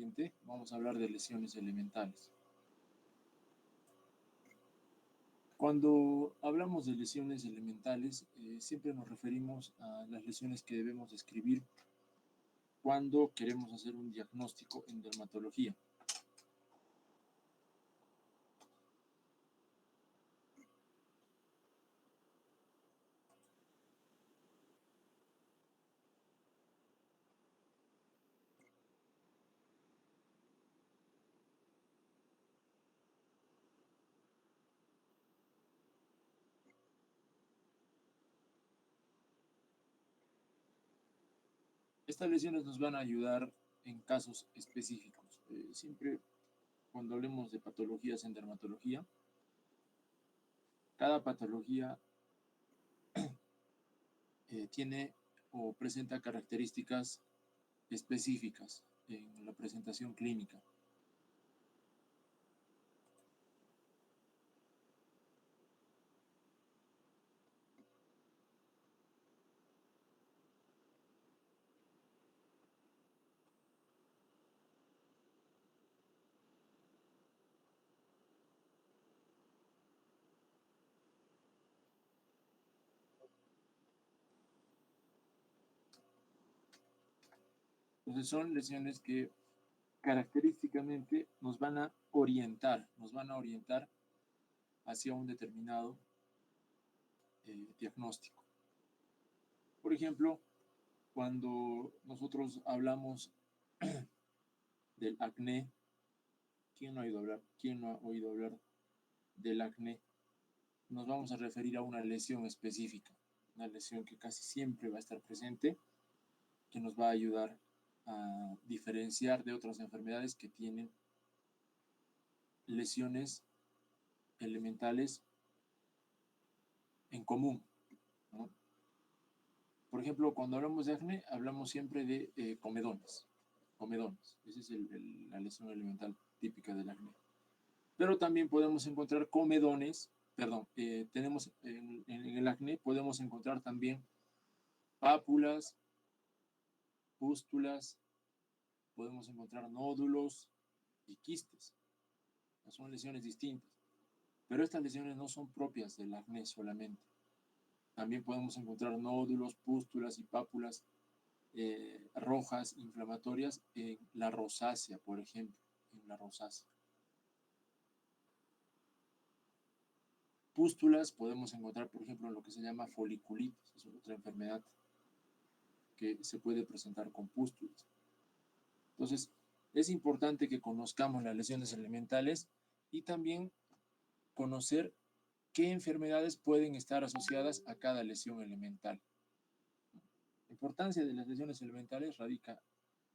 siguiente vamos a hablar de lesiones elementales. Cuando hablamos de lesiones elementales, siempre nos referimos a las lesiones que debemos describir cuando queremos hacer un diagnóstico en dermatología. Estas lesiones nos van a ayudar en casos específicos. Siempre cuando hablemos de patologías en dermatología, cada patología tiene o presenta características específicas en la presentación clínica. Entonces son lesiones que característicamente nos van a orientar hacia un determinado diagnóstico. Por ejemplo, cuando nosotros hablamos del acné, ¿quién no ha oído hablar del acné? Nos vamos a referir a una lesión específica, una lesión que casi siempre va a estar presente, que nos va a ayudar a diferenciar de otras enfermedades que tienen lesiones elementales en común, ¿no? Por ejemplo, cuando hablamos de acné, hablamos siempre de comedones. Esa es la lesión elemental típica del acné. Pero también podemos encontrar tenemos en el acné, podemos encontrar también pápulas, pústulas, podemos encontrar nódulos y quistes. Son lesiones distintas. Pero estas lesiones no son propias del acné solamente. También podemos encontrar nódulos, pústulas y pápulas rojas, inflamatorias en la rosácea, por ejemplo, en la rosácea. Pústulas podemos encontrar, por ejemplo, en lo que se llama foliculitis, es otra enfermedad que se puede presentar con pústulas. Entonces, es importante que conozcamos las lesiones elementales y también conocer qué enfermedades pueden estar asociadas a cada lesión elemental. La importancia de las lesiones elementales radica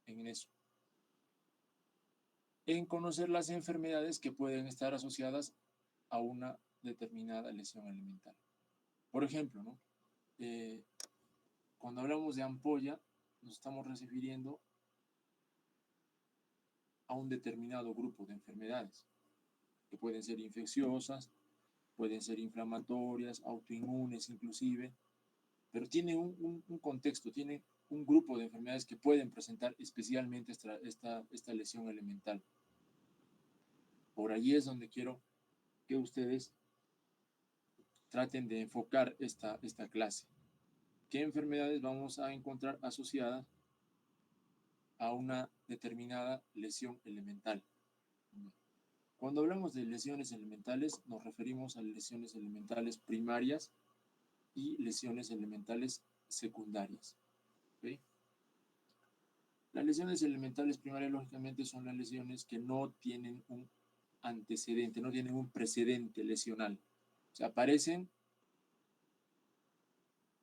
en eso, en conocer las enfermedades que pueden estar asociadas a una determinada lesión elemental. Por ejemplo, ¿no? Cuando hablamos de ampolla, nos estamos refiriendo a un determinado grupo de enfermedades, que pueden ser infecciosas, pueden ser inflamatorias, autoinmunes inclusive, pero tiene un contexto, tiene un grupo de enfermedades que pueden presentar especialmente esta lesión elemental. Por allí es donde quiero que ustedes traten de enfocar esta clase. ¿Qué enfermedades vamos a encontrar asociadas a una determinada lesión elemental? Cuando hablamos de lesiones elementales, nos referimos a lesiones elementales primarias y lesiones elementales secundarias. ¿Okay? Las lesiones elementales primarias, lógicamente, son las lesiones que no tienen un antecedente, no tienen un precedente lesional. O sea, aparecen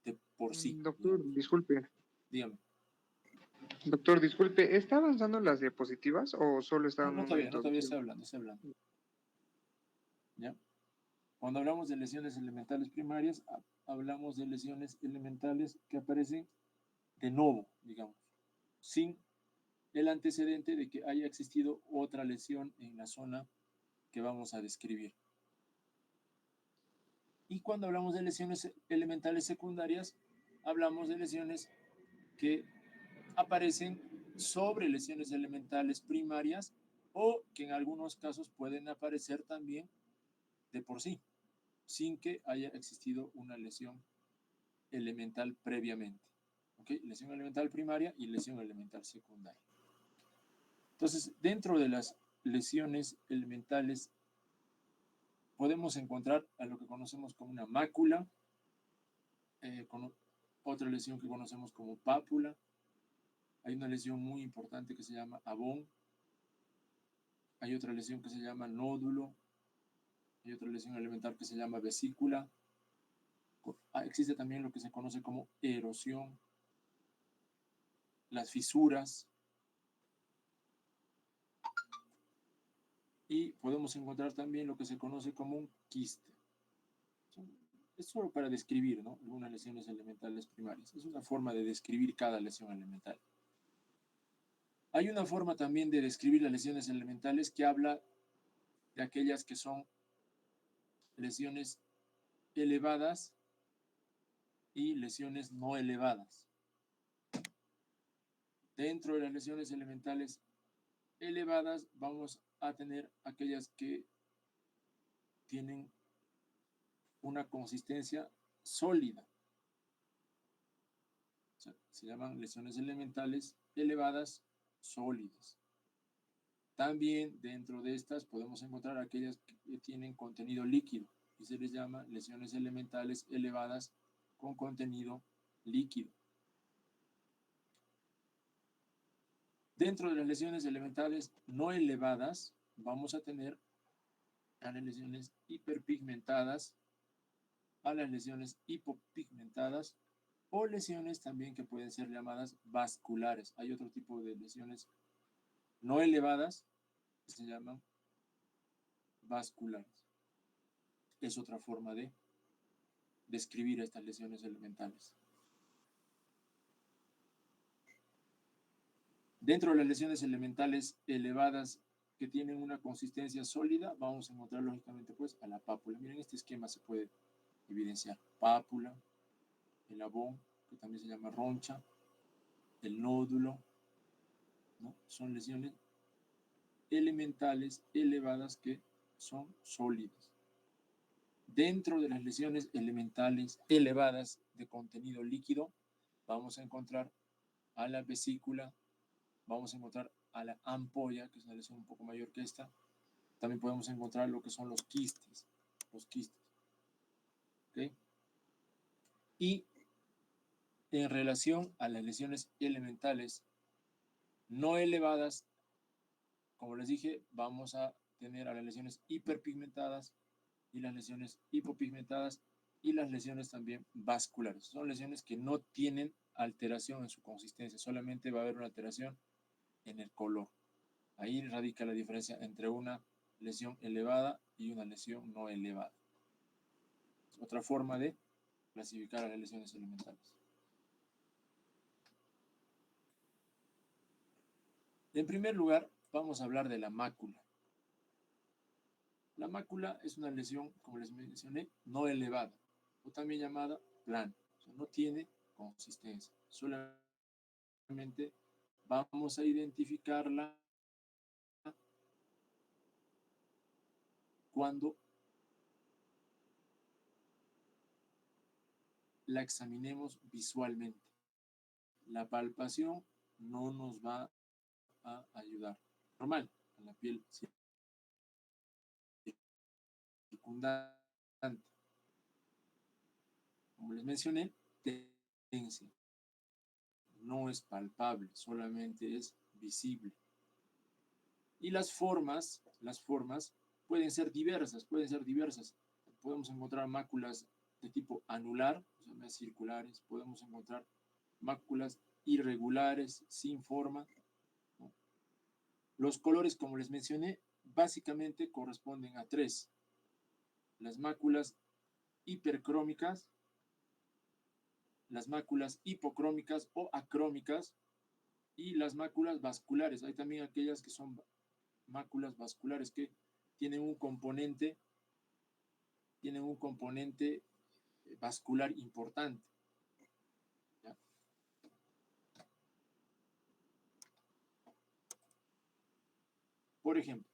de por sí. Doctor, digamos. disculpe. Dígame. Doctor, disculpe, ¿está avanzando las diapositivas o solo está No, dando no, una todavía introducción? estoy hablando. ¿Ya? Cuando hablamos de lesiones elementales primarias, hablamos de lesiones elementales que aparecen de novo, digamos, sin el antecedente de que haya existido otra lesión en la zona que vamos a describir. Y cuando hablamos de lesiones elementales secundarias, hablamos de lesiones que aparecen sobre lesiones elementales primarias o que en algunos casos pueden aparecer también de por sí, sin que haya existido una lesión elemental previamente. ¿Okay? Lesión elemental primaria y lesión elemental secundaria. Entonces, dentro de las lesiones elementales podemos encontrar a lo que conocemos como una mácula, con otra lesión que conocemos como pápula. Hay una lesión muy importante que se llama abón. Hay otra lesión que se llama nódulo. Hay otra lesión elemental que se llama vesícula. Existe también lo que se conoce como erosión, las fisuras. Y podemos encontrar también lo que se conoce como un quiste. Es solo para describir, ¿no?, algunas lesiones elementales primarias. Es una forma de describir cada lesión elemental. Hay una forma también de describir las lesiones elementales que habla de aquellas que son lesiones elevadas y lesiones no elevadas. Dentro de las lesiones elementales elevadas vamos a tener aquellas que tienen una consistencia sólida. O sea, se llaman lesiones elementales elevadas sólidas. También dentro de estas podemos encontrar aquellas que tienen contenido líquido y se les llama lesiones elementales elevadas con contenido líquido. Dentro de las lesiones elementales no elevadas vamos a tener a las lesiones hiperpigmentadas, a las lesiones hipopigmentadas o lesiones también que pueden ser llamadas vasculares. Hay otro tipo de lesiones no elevadas que se llaman vasculares. Es otra forma de describir estas lesiones elementales. Dentro de las lesiones elementales elevadas que tienen una consistencia sólida, vamos a encontrar lógicamente pues a la pápula. Miren, este esquema se puede evidenciar. Pápula, el abón, que también se llama roncha, el nódulo, ¿no? Son lesiones elementales elevadas que son sólidas. Dentro de las lesiones elementales elevadas de contenido líquido, vamos a encontrar a la vesícula, vamos a encontrar a la ampolla, que es una lesión un poco mayor que esta. También podemos encontrar lo que son los quistes. ¿Okay? Y en relación a las lesiones elementales no elevadas, como les dije, vamos a tener a las lesiones hiperpigmentadas y las lesiones hipopigmentadas y las lesiones también vasculares. Son lesiones que no tienen alteración en su consistencia, solamente va a haber una alteración en el color. Ahí radica la diferencia entre una lesión elevada y una lesión no elevada. Es otra forma de clasificar a las lesiones elementales. En primer lugar, vamos a hablar de la mácula. La mácula es una lesión, como les mencioné, no elevada, o también llamada plana. O sea, no tiene consistencia. Solamente vamos a identificarla cuando la examinemos visualmente. La palpación no nos va a ayudar. Normal, en la piel circundante. Como les mencioné, tendencia. No es palpable, solamente es visible. Y las formas pueden ser diversas. Podemos encontrar máculas de tipo anular, o sea, más circulares. Podemos encontrar máculas irregulares, sin forma, ¿no? Los colores, como les mencioné, básicamente corresponden a tres. Las máculas hipercrómicas, las máculas hipocrómicas o acrómicas y las máculas vasculares. Hay también aquellas que son máculas vasculares que tienen un componente vascular importante. ¿Ya? Por ejemplo,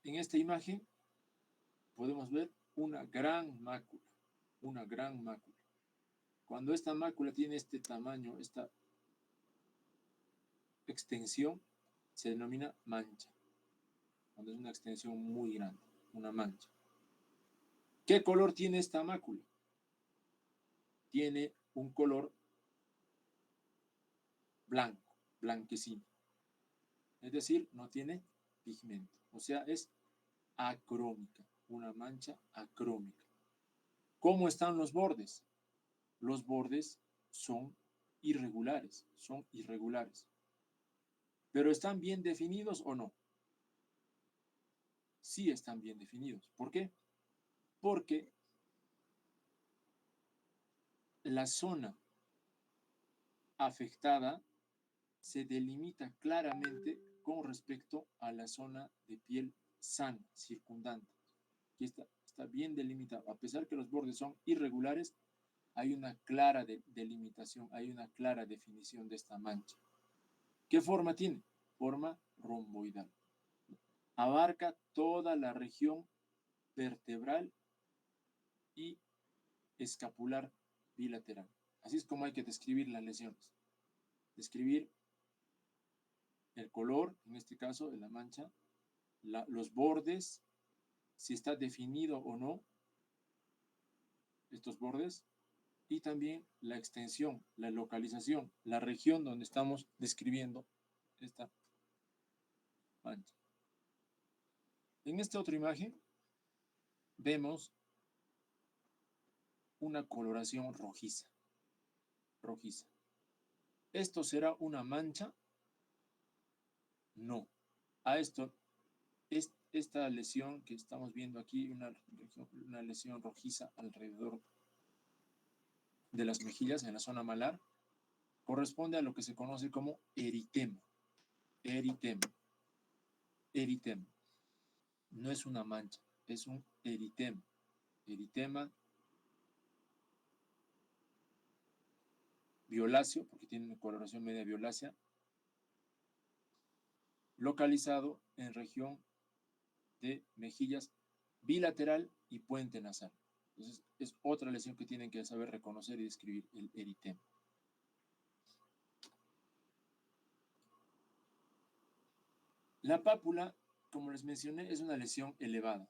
en esta imagen podemos ver una gran mácula, una gran mácula. Cuando esta mácula tiene este tamaño, esta extensión, se denomina mancha. Cuando es una extensión muy grande, una mancha. ¿Qué color tiene esta mácula? Tiene un color blanco, blanquecino. Es decir, no tiene pigmento. O sea, es acrómica, una mancha acrómica. ¿Cómo están los bordes? Los bordes son irregulares, son irregulares. ¿Pero están bien definidos o no? Sí están bien definidos. ¿Por qué? Porque la zona afectada se delimita claramente con respecto a la zona de piel sana, circundante. Aquí está bien delimitado. A pesar que los bordes son irregulares, hay una clara delimitación, hay una clara definición de esta mancha. ¿Qué forma tiene? Forma romboidal. Abarca toda la región vertebral y escapular bilateral. Así es como hay que describir las lesiones. Describir el color, en este caso de la mancha, los bordes, si está definido o no estos bordes, y también la extensión, la localización, la región donde estamos describiendo esta mancha. En esta otra imagen vemos una coloración rojiza. Rojiza. ¿Esto será una mancha? No. A esto, esta lesión que estamos viendo aquí, una lesión rojiza alrededor de las mejillas, en la zona malar, corresponde a lo que se conoce como eritema. Eritema. Eritema. No es una mancha, es un eritema. Eritema violáceo, porque tiene una coloración media violácea, localizado en región de mejillas bilateral y puente nasal. Entonces, es otra lesión que tienen que saber reconocer y describir, el eritema. La pápula, como les mencioné, es una lesión elevada.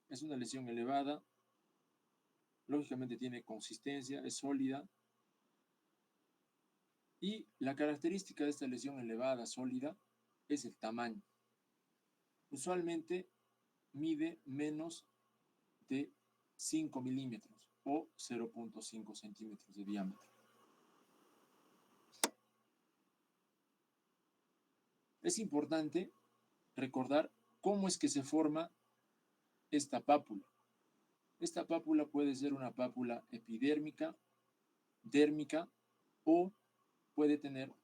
Es una lesión elevada, lógicamente tiene consistencia, es sólida. Y la característica de esta lesión elevada, sólida, es el tamaño. Usualmente mide menos de 5 milímetros o 0.5 centímetros de diámetro. Es importante recordar cómo es que se forma esta pápula. Esta pápula puede ser una pápula epidérmica, dérmica o puede tener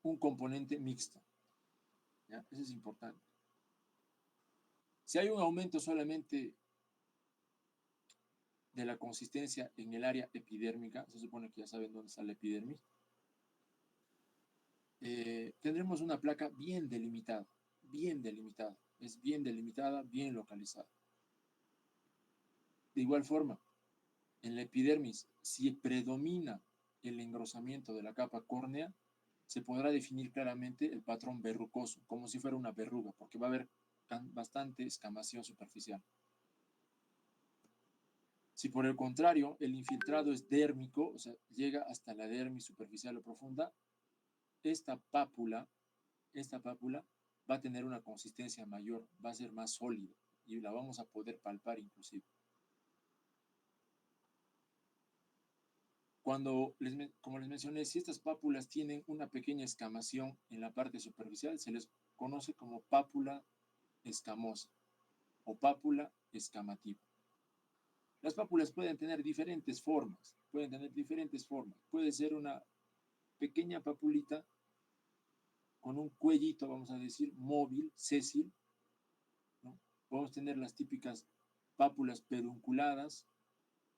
un componente mixto. ¿Ya? Eso es importante. Si hay un aumento solamente de la consistencia en el área epidérmica, se supone que ya saben dónde está la epidermis, tendremos una placa bien delimitada, es bien delimitada, bien localizada. De igual forma, en la epidermis, si predomina el engrosamiento de la capa córnea, se podrá definir claramente el patrón verrucoso, como si fuera una verruga, porque va a haber bastante escamación superficial. Si por el contrario el infiltrado es dérmico, o sea, llega hasta la dermis superficial o profunda, esta pápula va a tener una consistencia mayor, va a ser más sólida y la vamos a poder palpar inclusive. Como les mencioné, si estas pápulas tienen una pequeña escamación en la parte superficial, se les conoce como pápula escamosa o pápula escamativa. Las pápulas pueden tener diferentes formas, Puede ser una pequeña papulita con un cuellito, vamos a decir, móvil, sésil, ¿no? Podemos tener las típicas pápulas pedunculadas,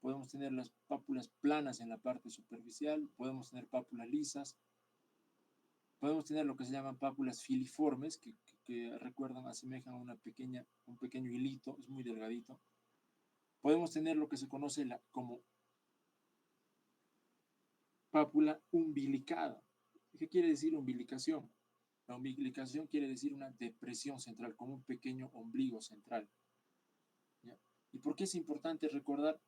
podemos tener las pápulas planas en la parte superficial, podemos tener pápulas lisas, podemos tener lo que se llaman pápulas filiformes, que recuerdan, asemejan a un pequeño hilito, es muy delgadito. Podemos tener lo que se conoce como pápula umbilicada. ¿Qué quiere decir umbilicación? La umbilicación quiere decir una depresión central, como un pequeño ombligo central. ¿Ya? ¿Y por qué es importante recordar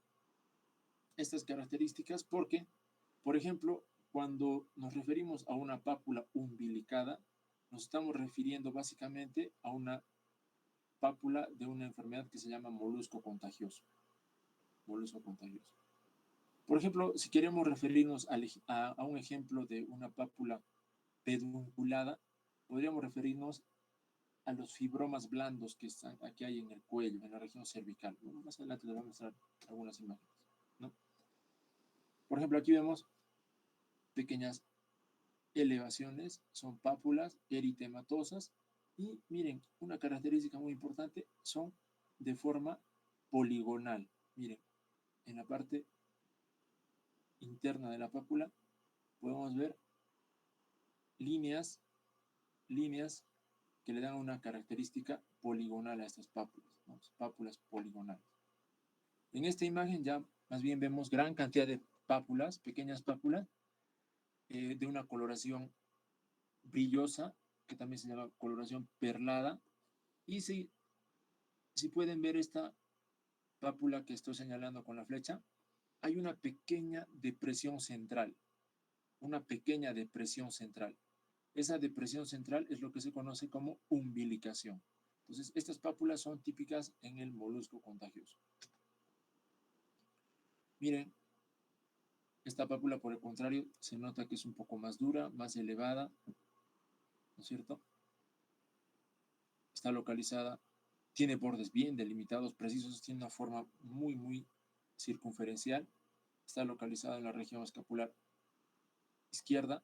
estas características? Porque, por ejemplo, cuando nos referimos a una pápula umbilicada, nos estamos refiriendo básicamente a una pápula de una enfermedad que se llama molusco contagioso. Molusco contagioso. Por ejemplo, si queremos referirnos a un ejemplo de una pápula pedunculada, podríamos referirnos a los fibromas blandos que aquí hay en el cuello, en la región cervical. Bueno, más adelante les voy a mostrar algunas imágenes, ¿no? Por ejemplo, aquí vemos pequeñas elevaciones, son pápulas eritematosas y miren, una característica muy importante, son de forma poligonal. Miren, en la parte interna de la pápula podemos ver líneas que le dan una característica poligonal a estas pápulas, ¿no? Pápulas poligonales. En esta imagen ya más bien vemos gran cantidad de pápulas, pequeñas pápulas, de una coloración brillosa, que también se llama coloración perlada. Y si pueden ver esta pápula que estoy señalando con la flecha, hay una pequeña depresión central, Esa depresión central es lo que se conoce como umbilicación. Entonces, estas pápulas son típicas en el molusco contagioso. Miren, esta pápula, por el contrario, se nota que es un poco más dura, más elevada, ¿no es cierto? Está localizada, tiene bordes bien delimitados, precisos, tiene una forma muy circunferencial. Está localizada en la región escapular izquierda.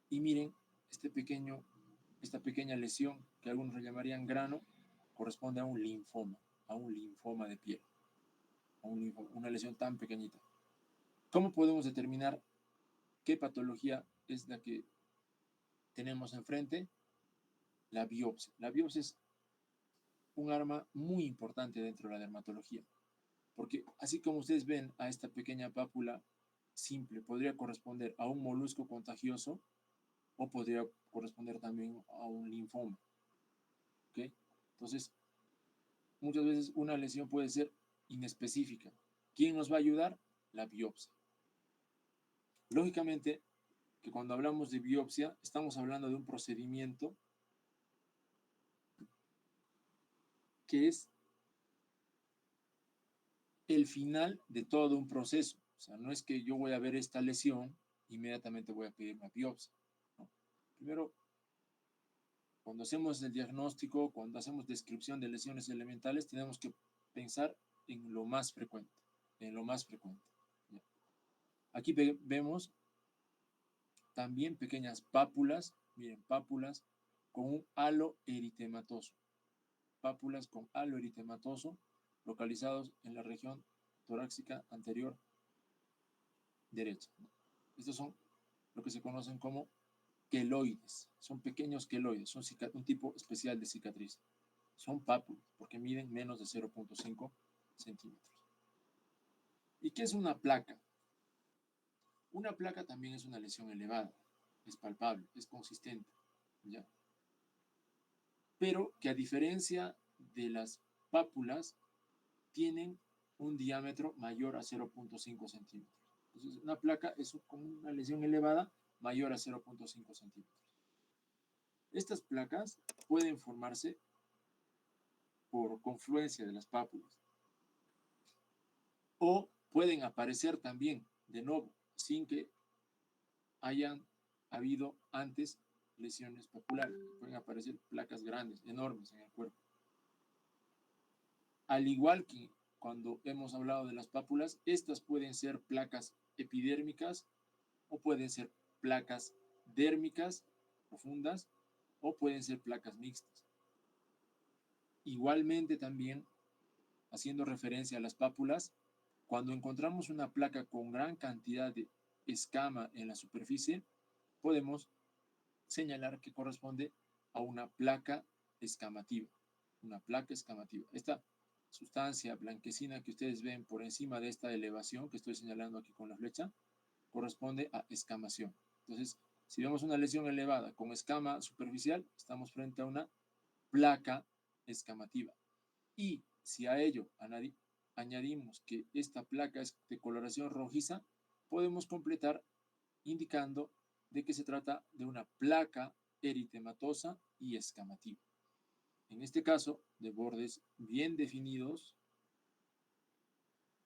Y miren, esta pequeña lesión, que algunos le llamarían grano, corresponde a un linfoma de piel, una lesión tan pequeñita. ¿Cómo podemos determinar qué patología es la que tenemos enfrente? La biopsia. La biopsia es un arma muy importante dentro de la dermatología, porque así como ustedes ven a esta pequeña pápula simple, podría corresponder a un molusco contagioso o podría corresponder también a un linfoma. ¿Okay? Entonces, muchas veces una lesión puede ser inespecífica. ¿Quién nos va a ayudar? La biopsia. Lógicamente, que cuando hablamos de biopsia, estamos hablando de un procedimiento que es el final de todo un proceso. O sea, no es que yo voy a ver esta lesión, inmediatamente voy a pedir una biopsia, ¿no? Primero, cuando hacemos el diagnóstico, cuando hacemos descripción de lesiones elementales, tenemos que pensar en lo más frecuente, ¿ya? Aquí vemos también pequeñas pápulas, miren, pápulas con un halo eritematoso, localizados en la región torácica anterior derecha. Estos son lo que se conocen como queloides, son pequeños queloides, son un tipo especial de cicatriz. Son pápulas porque miden menos de 0.5 centímetros. ¿Y qué es una placa? Una placa también es una lesión elevada, es palpable, es consistente, ¿ya? Pero que a diferencia de las pápulas, tienen un diámetro mayor a 0.5 centímetros. Entonces, una placa es como una lesión elevada mayor a 0.5 centímetros. Estas placas pueden formarse por confluencia de las pápulas o pueden aparecer también de nuevo sin que hayan habido antes lesiones papulares. Pueden aparecer placas grandes, enormes en el cuerpo. Al igual que cuando hemos hablado de las pápulas, estas pueden ser placas epidérmicas o pueden ser placas dérmicas profundas o pueden ser placas mixtas. Igualmente también, haciendo referencia a las pápulas, Cuando encontramos una placa con gran cantidad de escama en la superficie, podemos señalar que corresponde a una placa escamativa. Una placa escamativa. Esta sustancia blanquecina que ustedes ven por encima de esta elevación que estoy señalando aquí con la flecha, corresponde a escamación. Entonces, si vemos una lesión elevada con escama superficial, estamos frente a una placa escamativa. Y si a ello añadimos que esta placa es de coloración rojiza, podemos completar indicando de que se trata de una placa eritematosa y escamativa. En este caso, de bordes bien definidos,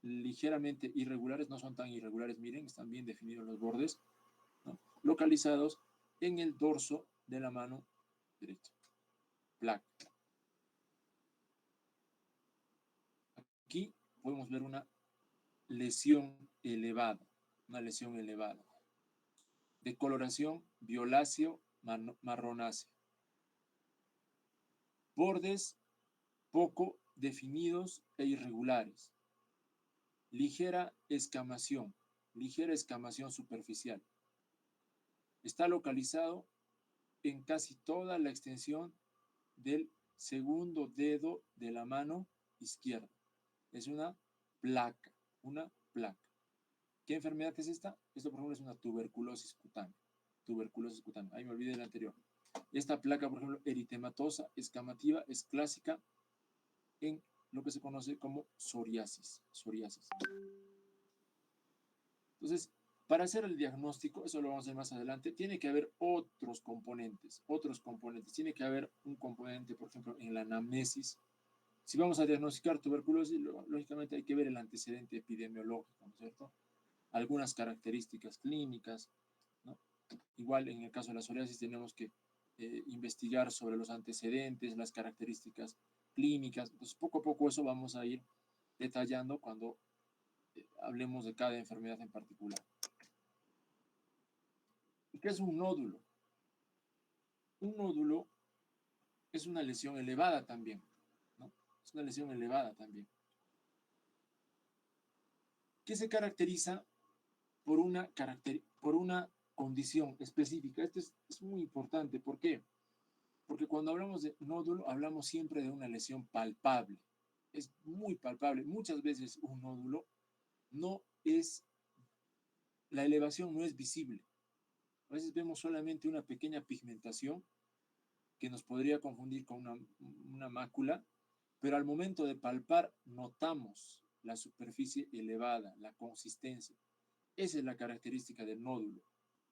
ligeramente irregulares, no son tan irregulares, miren, están bien definidos los bordes, ¿no? Localizados en el dorso de la mano derecha. Placa. Aquí podemos ver una lesión elevada, de coloración violáceo marronácea. Bordes poco definidos e irregulares. Ligera escamación superficial. Está localizado en casi toda la extensión del segundo dedo de la mano izquierda. Es una placa. ¿Qué enfermedad es esta? Esto, por ejemplo, es una tuberculosis cutánea. Ahí me olvidé del anterior. Esta placa, por ejemplo, eritematosa, escamativa, es clásica en lo que se conoce como psoriasis. Entonces, para hacer el diagnóstico, eso lo vamos a ver más adelante, tiene que haber otros componentes. Tiene que haber un componente, por ejemplo, en la anamnesis. Si vamos a diagnosticar tuberculosis, lógicamente hay que ver el antecedente epidemiológico, ¿no es cierto? Algunas características clínicas, ¿no? Igual en el caso de la psoriasis tenemos que investigar sobre los antecedentes, las características clínicas. Entonces, poco a poco eso vamos a ir detallando cuando hablemos de cada enfermedad en particular. ¿Qué es un nódulo? Un nódulo es una lesión elevada también, ¿no? Es una lesión elevada también, que se caracteriza por una condición específica. Esto es muy importante. ¿Por qué? Porque cuando hablamos de nódulo, hablamos siempre de una lesión palpable. Es muy palpable. Muchas veces un nódulo la elevación no es visible. A veces vemos solamente una pequeña pigmentación que nos podría confundir con una mácula, pero al momento de palpar notamos la superficie elevada, la consistencia. Esa es la característica del nódulo,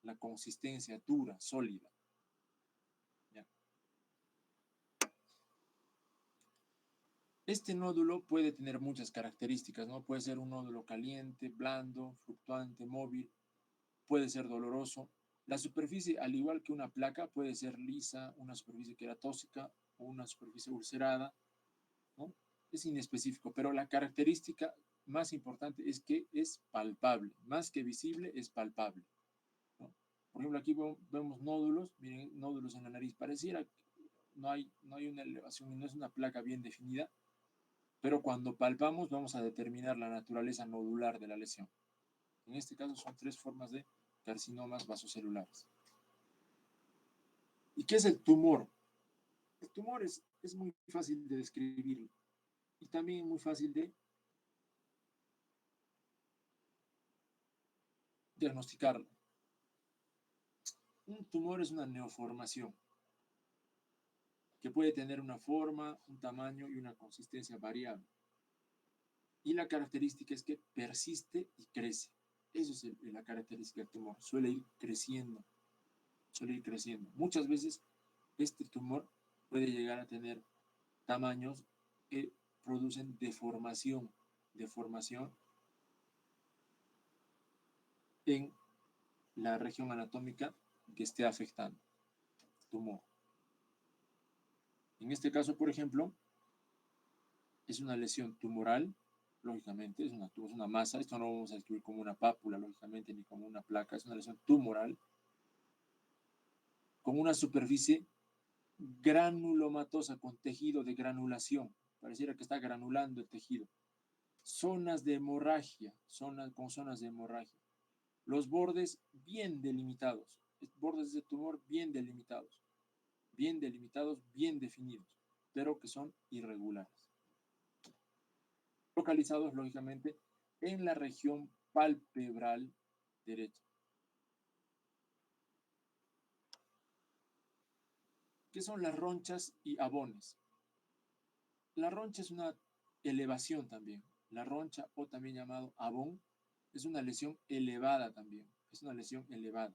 la consistencia dura, sólida. ¿Ya? Este nódulo puede tener muchas características, ¿no? Puede ser un nódulo caliente, blando, fluctuante, móvil, puede ser doloroso. La superficie, al igual que una placa, puede ser lisa, una superficie queratóxica o una superficie ulcerada, ¿no? Es inespecífico, pero la característica más importante es que es palpable, más que visible, es palpable, ¿no? Por ejemplo, aquí vemos nódulos, miren, nódulos en la nariz. Pareciera que no hay una elevación, no es una placa bien definida, pero cuando palpamos vamos a determinar la naturaleza nodular de la lesión. En este caso son 3 formas de carcinomas vasocelulares. ¿Y qué es el tumor? El tumor es muy fácil de describirlo y también muy fácil de diagnosticarlo. Un tumor es una neoformación que puede tener una forma, un tamaño y una consistencia variable. Y la característica es que persiste y crece. Eso es la característica del tumor. Suele ir creciendo. Muchas veces este tumor puede llegar a tener tamaños que producen deformación en la región anatómica que esté afectando el tumor. En este caso, por ejemplo, es una lesión tumoral, lógicamente, es una masa. Esto no lo vamos a describir como una pápula, lógicamente, ni como una placa. Es una lesión tumoral con una superficie granulomatosa, con tejido de granulación. Pareciera que está granulando el tejido. zonas de hemorragia, con zonas de hemorragia. Los bordes bien delimitados, bordes de tumor bien delimitados, bien definidos, pero que son irregulares. Localizados, lógicamente, en la región palpebral derecha. ¿Qué son las ronchas y abones? La roncha es una elevación también. La roncha, o también llamado abón, es una lesión elevada también. Es una lesión elevada.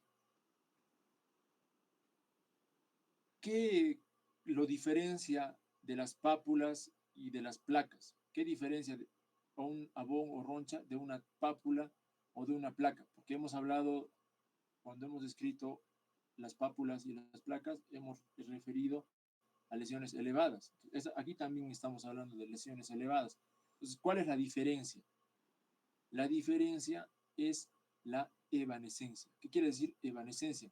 ¿Qué lo diferencia de las pápulas y de las placas? ¿Qué diferencia un abón o roncha de una pápula o de una placa? Porque hemos hablado, cuando hemos descrito las pápulas y las placas, hemos referido a lesiones elevadas. Aquí también estamos hablando de lesiones elevadas. Entonces, ¿cuál es la diferencia? La diferencia es la evanescencia. ¿Qué quiere decir evanescencia?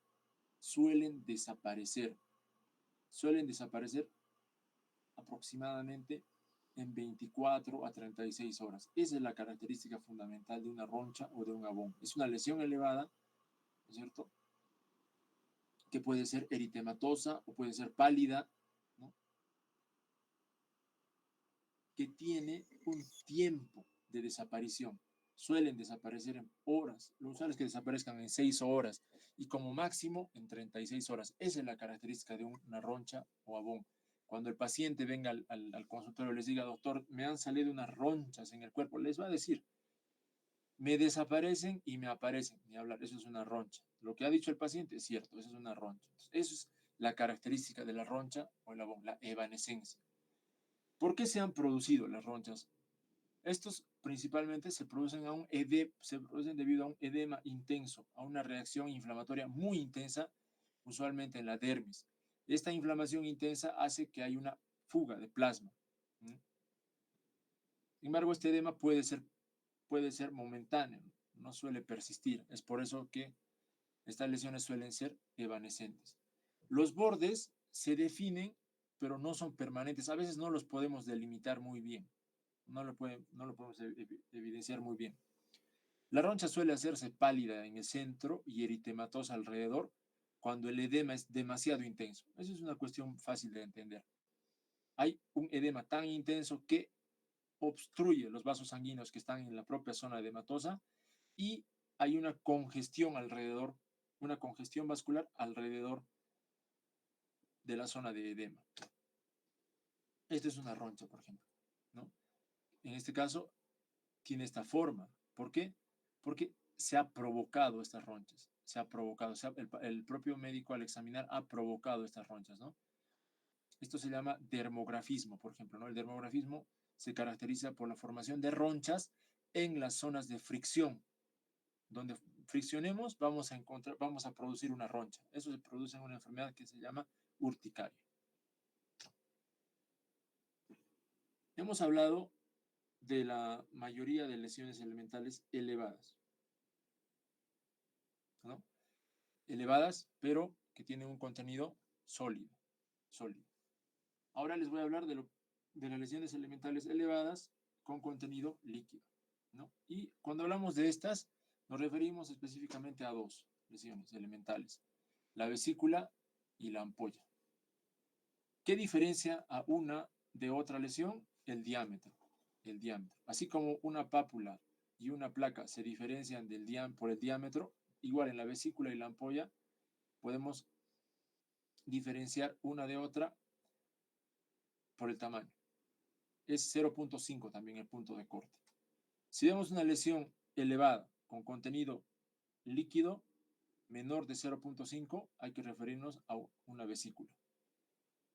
Suelen desaparecer aproximadamente en 24 a 36 horas. Esa es la característica fundamental de una roncha o de un abón. Es una lesión elevada, ¿no es cierto?, que puede ser eritematosa o puede ser pálida, ¿no?, que tiene un tiempo de desaparición. Suelen desaparecer en horas. Lo usual es que desaparezcan en 6 horas y como máximo en 36 horas. Esa es la característica de una roncha o abón. Cuando el paciente venga al consultorio y les diga, doctor, me han salido unas ronchas en el cuerpo, les va a decir, me desaparecen y me aparecen. Ni hablar, eso es una roncha. Lo que ha dicho el paciente es cierto, eso es una roncha. Entonces, eso es la característica de la roncha o el abón, la evanescencia. ¿Por qué se han producido las ronchas? Estos principalmente se producen debido a un edema intenso, a una reacción inflamatoria muy intensa, usualmente en la dermis. Esta inflamación intensa hace que haya una fuga de plasma. Sin embargo, este edema puede ser momentáneo, no suele persistir. Es por eso que estas lesiones suelen ser evanescentes. Los bordes se definen, pero no son permanentes. A veces no los podemos delimitar muy bien. No lo podemos evidenciar muy bien. La roncha suele hacerse pálida en el centro y eritematosa alrededor cuando el edema es demasiado intenso. Eso es una cuestión fácil de entender. Hay un edema tan intenso que obstruye los vasos sanguíneos que están en la propia zona edematosa y hay una congestión alrededor, una congestión vascular alrededor de la zona de edema. Esta es una roncha, por ejemplo, ¿no? En este caso, tiene esta forma. ¿Por qué? Porque se ha provocado estas ronchas. Se ha provocado. El propio médico al examinar ha provocado estas ronchas, ¿no? Esto se llama dermografismo, por ejemplo, ¿no? El dermografismo se caracteriza por la formación de ronchas en las zonas de fricción. Donde friccionemos, vamos a producir una roncha. Eso se produce en una enfermedad que se llama urticaria. Hemos hablado de la mayoría de lesiones elementales elevadas, ¿no? Elevadas, pero que tienen un contenido sólido. Ahora les voy a hablar de las lesiones elementales elevadas con contenido líquido, ¿no? Y cuando hablamos de estas, nos referimos específicamente a dos lesiones elementales, la vesícula y la ampolla. ¿Qué diferencia a una de otra lesión? El diámetro. Así como una pápula y una placa se diferencian por el diámetro, igual en la vesícula y la ampolla podemos diferenciar una de otra por el tamaño. Es 0.5 también el punto de corte. Si vemos una lesión elevada con contenido líquido menor de 0.5, hay que referirnos a una vesícula.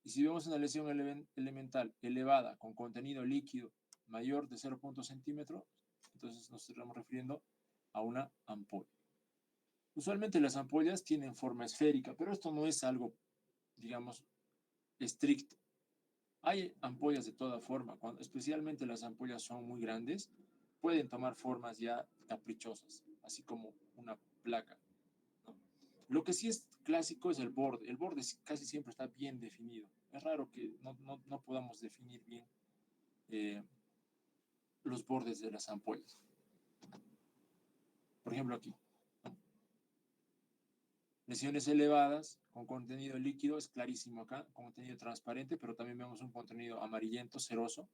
Y si vemos una lesión elemental elevada con contenido líquido mayor de 0.5 centímetros, entonces nos estamos refiriendo a una ampolla. Usualmente las ampollas tienen forma esférica, pero esto no es algo, digamos, estricto. Hay ampollas de toda forma, especialmente las ampollas son muy grandes, pueden tomar formas ya caprichosas, así como una placa, ¿no? Lo que sí es clásico es el borde. El borde casi siempre está bien definido. Es raro que no podamos definir bien los bordes de las ampollas. Por ejemplo, aquí, ¿no? Lesiones elevadas con contenido líquido, es clarísimo acá, contenido transparente, pero también vemos un contenido amarillento, ceroso.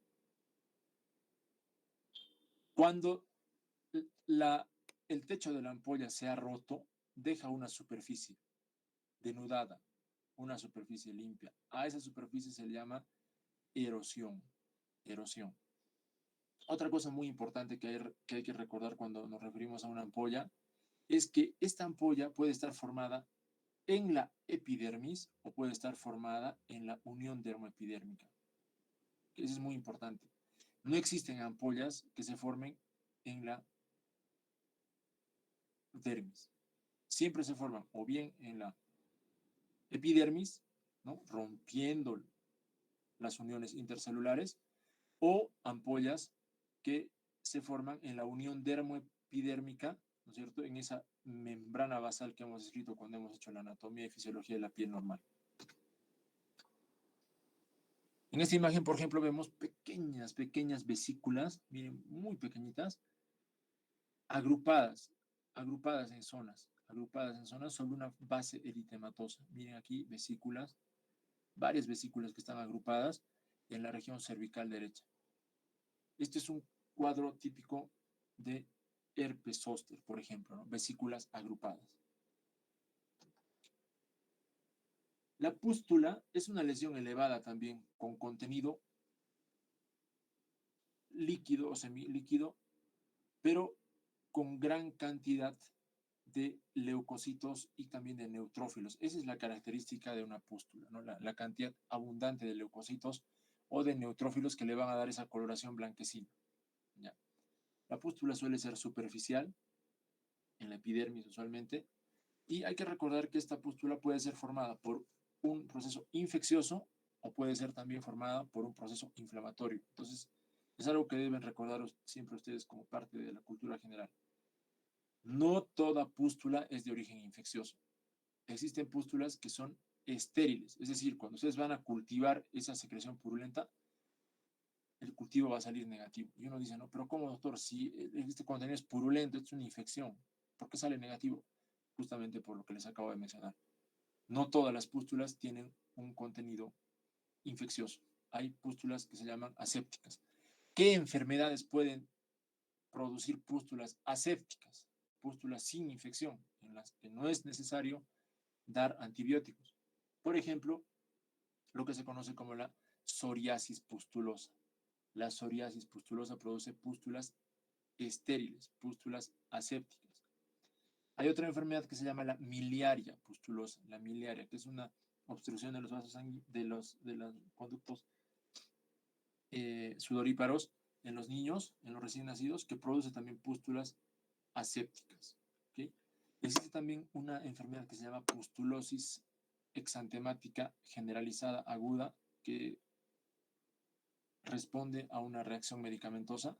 Cuando el techo de la ampolla se ha roto, deja una superficie denudada, una superficie limpia. A esa superficie se le llama erosión. Erosión. Otra cosa muy importante que hay que recordar cuando nos referimos a una ampolla es que esta ampolla puede estar formada en la epidermis o puede estar formada en la unión dermoepidérmica. Eso es muy importante. No existen ampollas que se formen en la dermis. Siempre se forman o bien en la epidermis, ¿no? Rompiendo las uniones intercelulares, o ampollas que se forman en la unión dermoepidérmica, ¿no es cierto?, en esa membrana basal que hemos escrito cuando hemos hecho la anatomía y fisiología de la piel normal. En esta imagen, por ejemplo, vemos pequeñas vesículas, miren, muy pequeñitas, agrupadas en zonas sobre una base eritematosa. Miren aquí vesículas, varias vesículas que están agrupadas en la región cervical derecha. Este es un cuadro típico de herpes zóster, por ejemplo, ¿no? Vesículas agrupadas. La pústula es una lesión elevada también, con contenido líquido o semilíquido, pero con gran cantidad de leucocitos y también de neutrófilos. Esa es la característica de una pústula, ¿no? La cantidad abundante de leucocitos o de neutrófilos que le van a dar esa coloración blanquecina. ¿Ya? La pústula suele ser superficial, en la epidermis usualmente, y hay que recordar que esta pústula puede ser formada por un proceso infeccioso o puede ser también formada por un proceso inflamatorio. Entonces, es algo que deben recordar siempre ustedes como parte de la cultura general. No toda pústula es de origen infeccioso. Existen pústulas que son estériles, es decir, cuando ustedes van a cultivar esa secreción purulenta, el cultivo va a salir negativo. Y uno dice, no, pero ¿cómo, doctor? Si este contenido es purulento, es una infección, ¿por qué sale negativo? Justamente por lo que les acabo de mencionar. No todas las pústulas tienen un contenido infeccioso. Hay pústulas que se llaman asépticas. ¿Qué enfermedades pueden producir pústulas asépticas? Pústulas sin infección, en las que no es necesario dar antibióticos. Por ejemplo, lo que se conoce como la psoriasis pustulosa. La psoriasis pustulosa produce pústulas estériles, pústulas asépticas. Hay otra enfermedad que se llama la miliaria pustulosa, la miliaria, que es una obstrucción de los vasos sanguíneos, de los conductos sudoríparos en los niños, en los recién nacidos, que produce también pústulas asépticas. ¿Okay? Existe también una enfermedad que se llama pustulosis exantemática generalizada aguda, que responde a una reacción medicamentosa,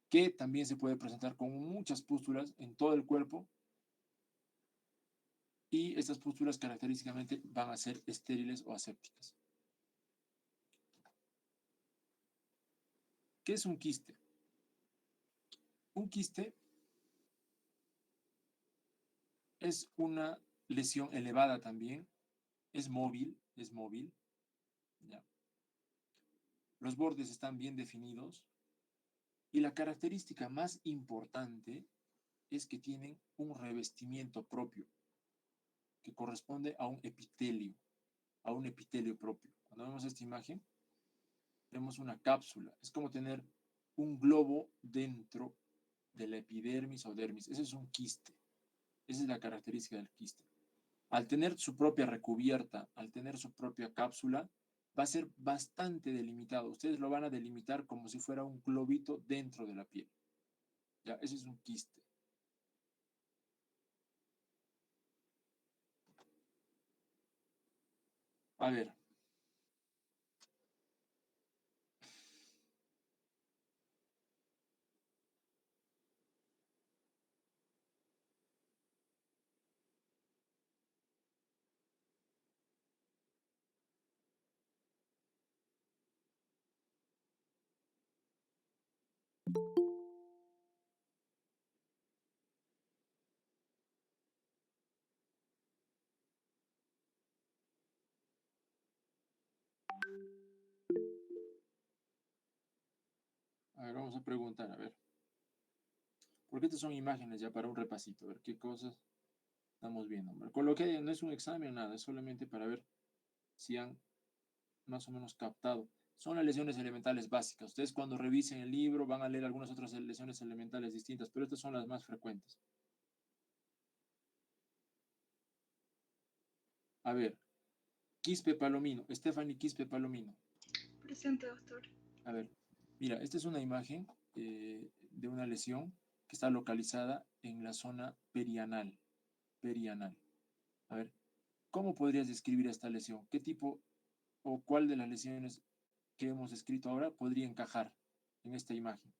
que también se puede presentar con muchas pústulas en todo el cuerpo, y estas pústulas característicamente van a ser estériles o asépticas. ¿Qué es un quiste? Un quiste es una lesión elevada también, es móvil, ¿ya? Los bordes están bien definidos y la característica más importante es que tienen un revestimiento propio que corresponde a un epitelio propio. Cuando vemos esta imagen, vemos una cápsula. Es como tener un globo dentro de la epidermis o dermis. Ese es un quiste. Esa es la característica del quiste. Al tener su propia recubierta, al tener su propia cápsula, va a ser bastante delimitado. Ustedes lo van a delimitar como si fuera un globito dentro de la piel. ¿Ya? Ese es un quiste. A ver. A ver, vamos a preguntar, a ver. Porque estas son imágenes ya para un repasito, a ver qué cosas estamos viendo. Con lo que no es un examen, nada, es solamente para ver si han más o menos captado. Son las lesiones elementales básicas. Ustedes cuando revisen el libro van a leer algunas otras lesiones elementales distintas, pero estas son las más frecuentes. A ver, Quispe Palomino, Stephanie Quispe Palomino. Presente, doctor. A ver, mira, esta es una imagen de una lesión que está localizada en la zona perianal. Perianal. A ver, ¿cómo podrías describir esta lesión? ¿Qué tipo o cuál de las lesiones que hemos escrito ahora podría encajar en esta imagen?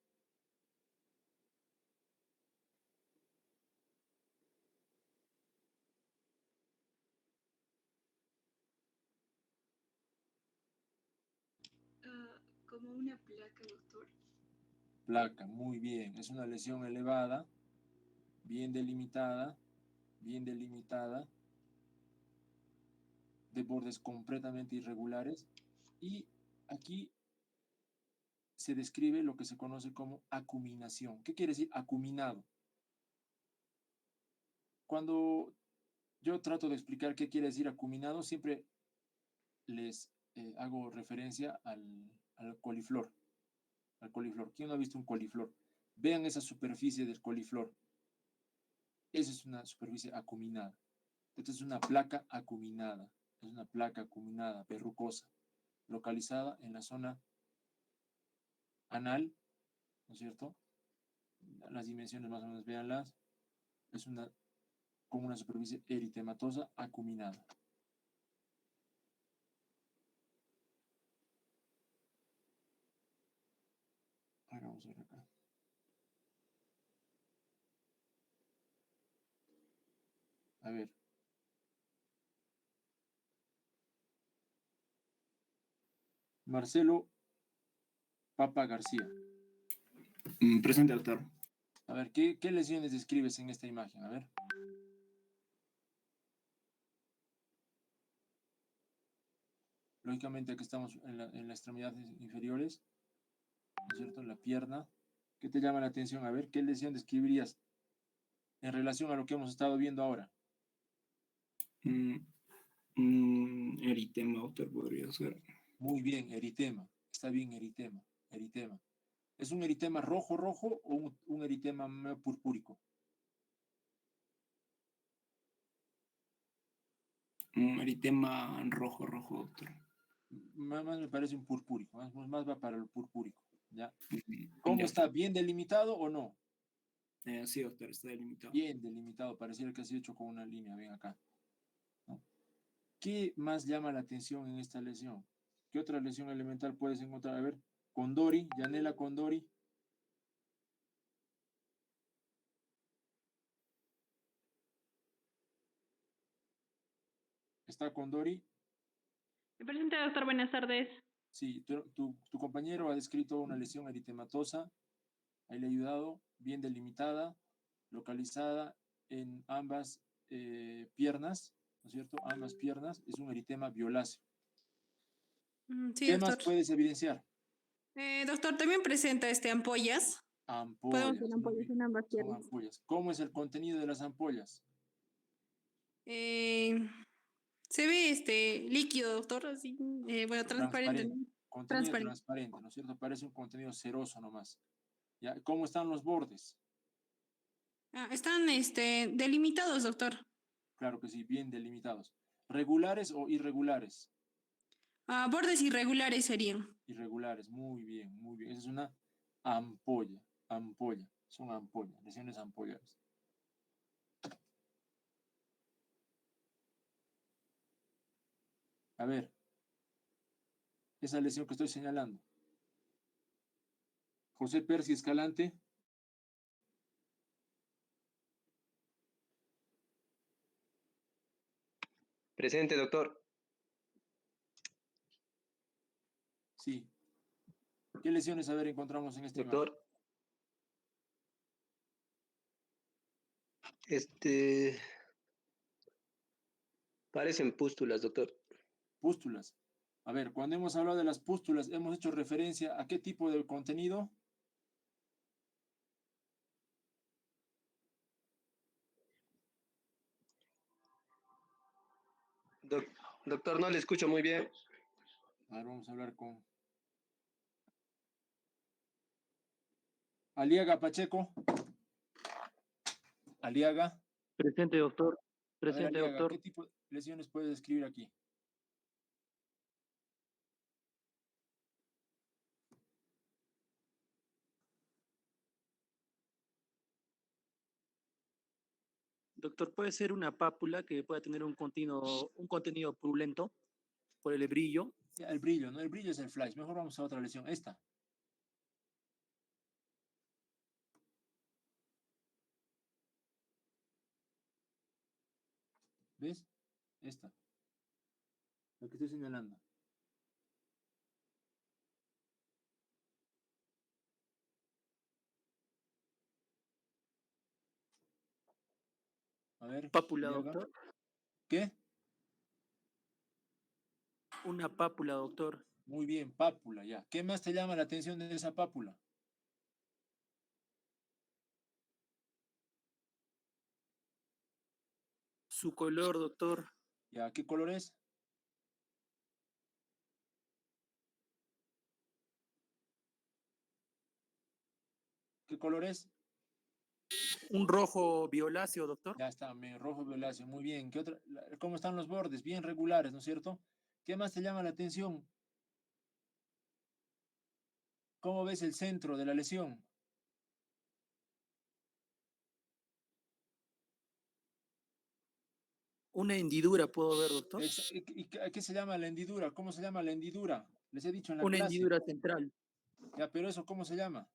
Como una placa, doctor. Placa, muy bien. Es una lesión elevada, bien delimitada, de bordes completamente irregulares. Y aquí se describe lo que se conoce como acuminación. ¿Qué quiere decir acuminado? Cuando yo trato de explicar qué quiere decir acuminado, siempre les hago referencia al coliflor. Al coliflor. ¿Quién no ha visto un coliflor? Vean esa superficie del coliflor. Esa es una superficie acuminada. Esta es una placa acuminada. Es una placa acuminada, verrucosa, localizada en la zona anal, ¿no es cierto? Las dimensiones más o menos, véanlas. Es como una superficie eritematosa acuminada. Ahora vamos a ver acá. A ver. Marcelo Papa García. Presente, doctor. A ver, ¿qué lesiones describes en esta imagen? A ver. Lógicamente aquí estamos en las extremidades inferiores, ¿no es cierto? En la pierna. ¿Qué te llama la atención? A ver, ¿qué lesión describirías en relación a lo que hemos estado viendo ahora? Eritema, doctor, podría ser. Muy bien, eritema. Está bien, eritema. Eritema. ¿Es un eritema rojo o un eritema purpúrico? Eritema rojo, doctor. Más me parece un purpúrico, más va para el purpúrico. ¿Ya? Mm, ¿Cómo ya. está? ¿Bien delimitado o no? Sí, doctor, está delimitado. Bien delimitado, pareciera que ha sido hecho con una línea, ven acá. ¿No? ¿Qué más llama la atención en esta lesión? ¿Qué otra lesión elemental puedes encontrar? A ver, Condori, Yanela Condori. ¿Está Condori? Presente, doctor. Buenas tardes. Sí, tu compañero ha descrito una lesión eritematosa, ahí le he ayudado, bien delimitada, localizada en ambas piernas, ¿no es cierto? Ambas piernas, es un eritema violáceo. Sí, ¿Qué más doctor. puedes evidenciar? Doctor, también presenta ampollas. Podemos ver Ampollas, muy ampollas bien, en ambas son piernas. ampollas. ¿Cómo es el contenido de las ampollas? Eh, Se ve líquido, doctor, así, bueno, transparente, Transparente, ¿no? contenido Transparente. transparente, ¿no es cierto? Parece un contenido ceroso nomás. ¿Ya? ¿Cómo están los bordes? Están delimitados, doctor. Claro que sí, bien delimitados. ¿Regulares o irregulares? Bordes irregulares serían. Irregulares, muy bien, muy bien. Esa es una ampolla, ampolla, son ampollas, lesiones ampollares. A ver, esa lesión que estoy señalando. José Percy Escalante. Presente, doctor. Sí. ¿Qué lesiones, a ver, encontramos en esta imagen? Doctor, este, parecen pústulas, doctor. Pústulas. A ver, cuando hemos hablado de las pústulas, hemos hecho referencia a qué tipo de contenido. Doctor, no le escucho muy bien. Ahora vamos a hablar con Aliaga Pacheco. Aliaga. Presente, doctor. A ver, Presente, Aliaga, doctor. ¿qué tipo de lesiones puedes describir aquí? Doctor, puede ser una pápula que pueda tener un contenido purulento por el brillo. Ya, el brillo, ¿no? El brillo es el flash. Mejor vamos a otra lesión. Esta. ¿Ves? Esta. Lo que estoy señalando. A ver, Pápula, Aliaga. doctor. ¿Qué? Una pápula, doctor. Muy bien, pápula, ya. ¿Qué más te llama la atención de esa pápula? Su color, doctor. Ya, ¿qué color es? ¿Qué color es? Un rojo violáceo, doctor. Ya está, rojo violáceo. Muy bien. ¿Qué otra? ¿Cómo están los bordes? Bien regulares, ¿no es cierto? ¿Qué más te llama la atención? ¿Cómo ves el centro de la lesión? Una hendidura, ¿puedo ver, doctor? ¿Y qué se llama la hendidura? ¿Cómo se llama la hendidura? Les he dicho en la Una clase. hendidura central. Ya, pero eso, ¿cómo se llama?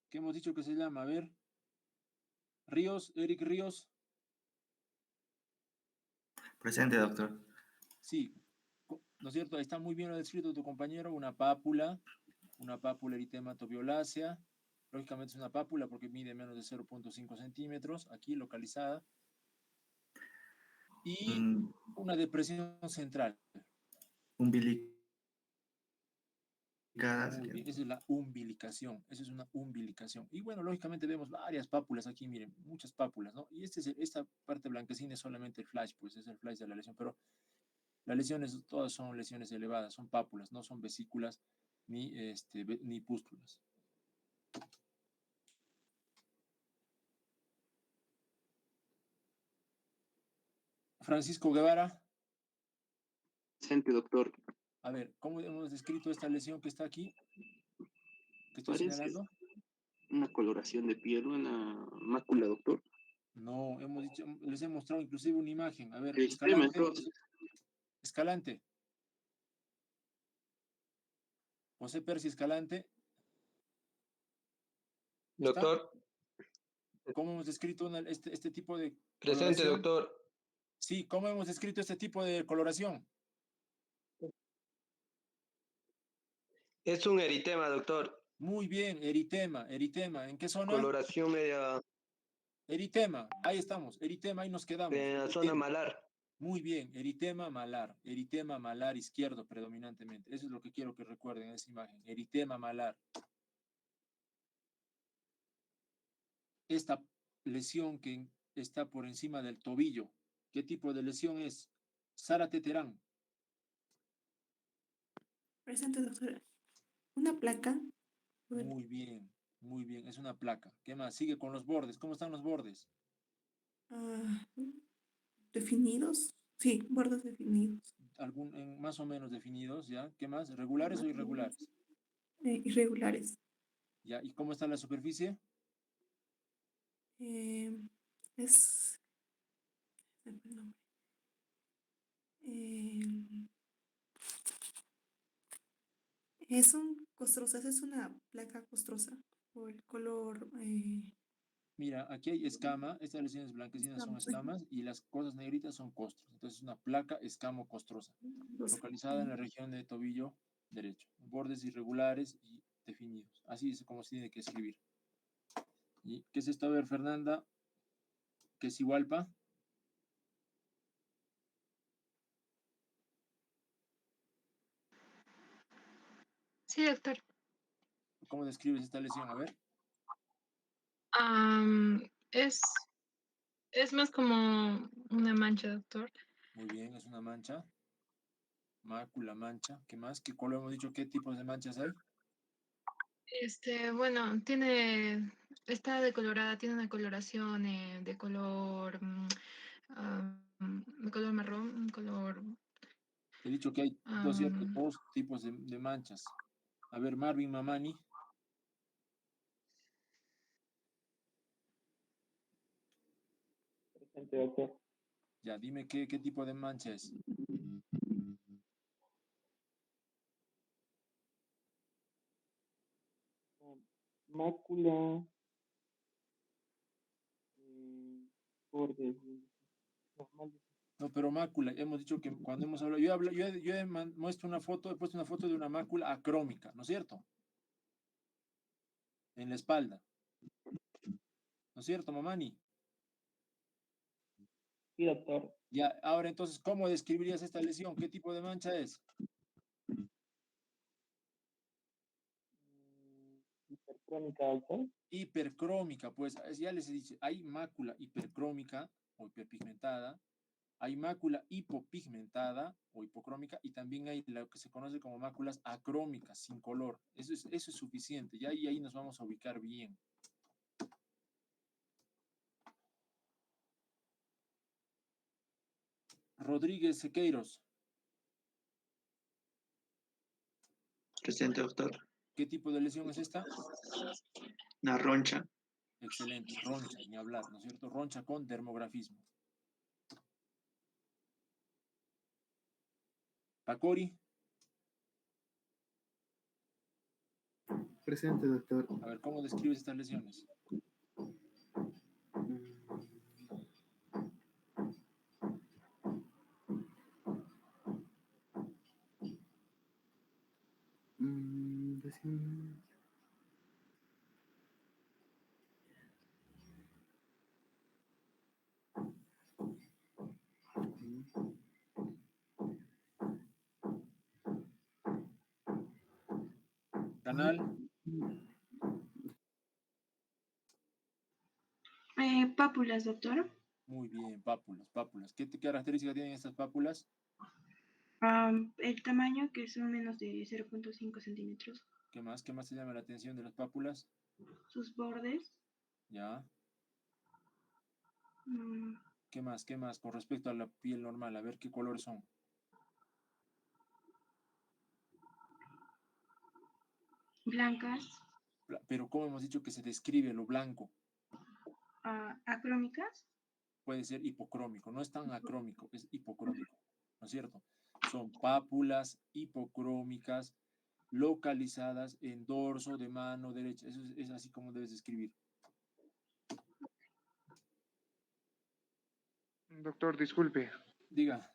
¿Qué hemos dicho que se llama? A ver. Ríos, Eric Ríos. Presente, doctor. Sí, ¿no es cierto? Ahí está muy bien lo descrito tu compañero, una pápula eritematoviolacea. Lógicamente es una pápula porque mide menos de 0.5 centímetros, aquí localizada. Y Mm, una depresión central. umbilicada Muy sería. bien, esa es la umbilicación, esa es una umbilicación. Y bueno, lógicamente vemos varias pápulas aquí, miren, muchas pápulas, ¿no? Y esta parte blanquecina es solamente el flash, pues es el flash de la lesión, pero las lesiones todas son lesiones elevadas, son pápulas, no son vesículas ni pústulas. Francisco Guevara, Presente, doctor. a ver, ¿cómo hemos descrito esta lesión que está aquí? ¿Que estoy Parece señalando? una coloración de piel, una mácula, doctor. No, les he mostrado inclusive una imagen. A ver, Extrema, Escalante, entonces. Escalante. José Percy Escalante. ¿Está? Doctor, ¿Cómo hemos descrito este tipo de presente, coloración? doctor. Sí, ¿cómo hemos descrito este tipo de coloración? Es un eritema, doctor. Muy bien, eritema, eritema. ¿En qué zona? Coloración media Eritema, ahí estamos, eritema, ahí nos quedamos. en la zona Eritema. malar. Muy bien, eritema malar izquierdo predominantemente. Eso es lo que quiero que recuerden en esa imagen, eritema malar. Esta lesión que está por encima del tobillo, ¿qué tipo de lesión es? Sara Teterán. Presente, doctora. Una placa. Bueno, Muy bien, es una placa. ¿Qué más? Sigue con los bordes. ¿Cómo están los bordes? ah, definidos. Sí, bordes definidos. Más o menos definidos, ¿ya? ¿Qué más? ¿Regulares o irregulares? Irregulares. ¿Ya? ¿Y cómo está la superficie? Eh, es. Perdón. Eh, es un costrosa, es una placa costrosa o el color. Mira, aquí hay escama, estas lesiones blanquecinas son escamas y las cosas negritas son costros. Entonces es una placa escamo-costrosa, localizada en la región de tobillo derecho. Bordes irregulares y definidos. Así es como se tiene que escribir. ¿Y qué es esto? A ver, Fernanda, ¿qué es Igualpa? Sí, doctor. ¿Cómo describes esta lesión? A ver. Es, es más como una mancha, doctor. Muy bien, es una mancha. Mácula, mancha. ¿Qué más? ¿Qué color hemos dicho? ¿Qué tipos de manchas hay? Bueno, está decolorada, tiene una coloración de color, de color marrón, un color, He dicho que hay dos tipos de manchas. A ver, Marvin Mamani. Presente, doctor. Ya, dime qué tipo de mancha es. Mácula, bordes, normales. No, pero mácula, hemos dicho que cuando hemos hablado, muestro una foto, he puesto una foto de una mácula acrómica, ¿no es cierto? En la espalda, ¿no es cierto, Mamani? Sí, doctor. Ya, ahora entonces, ¿cómo describirías esta lesión? ¿Qué tipo de mancha es? Hipercrónica, doctor. Hipercrómica, pues ya les he dicho, hay mácula hipercrómica o hiperpigmentada, hay mácula hipopigmentada o hipocrómica y también hay lo que se conoce como máculas acrómicas, sin color. Eso es suficiente, ya ahí nos vamos a ubicar bien. Rodríguez Sequeiros, Presente, doctor. ¿qué tipo de lesión es esta? Una roncha. Excelente, roncha, ni hablar, ¿no es cierto? Roncha con dermografismo. Pacori, Presente, doctor. a ver, ¿cómo describes estas lesiones? Recién- Canal, Pápulas, doctor. muy bien, pápulas. ¿Qué características tienen estas pápulas? El tamaño que son menos de 0,5 centímetros. ¿Qué más? ¿Qué más te llama la atención de las pápulas? Sus bordes, Ya. mm, ¿Qué más? ¿Qué más? Con respecto a la piel normal, a ver qué colores son. blancas, Pero ¿cómo hemos dicho que se describe lo blanco? acrómicas. Puede ser hipocrómico, no es tan acrómico, es hipocrómico, ¿no es cierto? Son pápulas hipocrómicas localizadas en dorso de mano derecha. Eso es así como debes describir. Doctor, disculpe. Diga,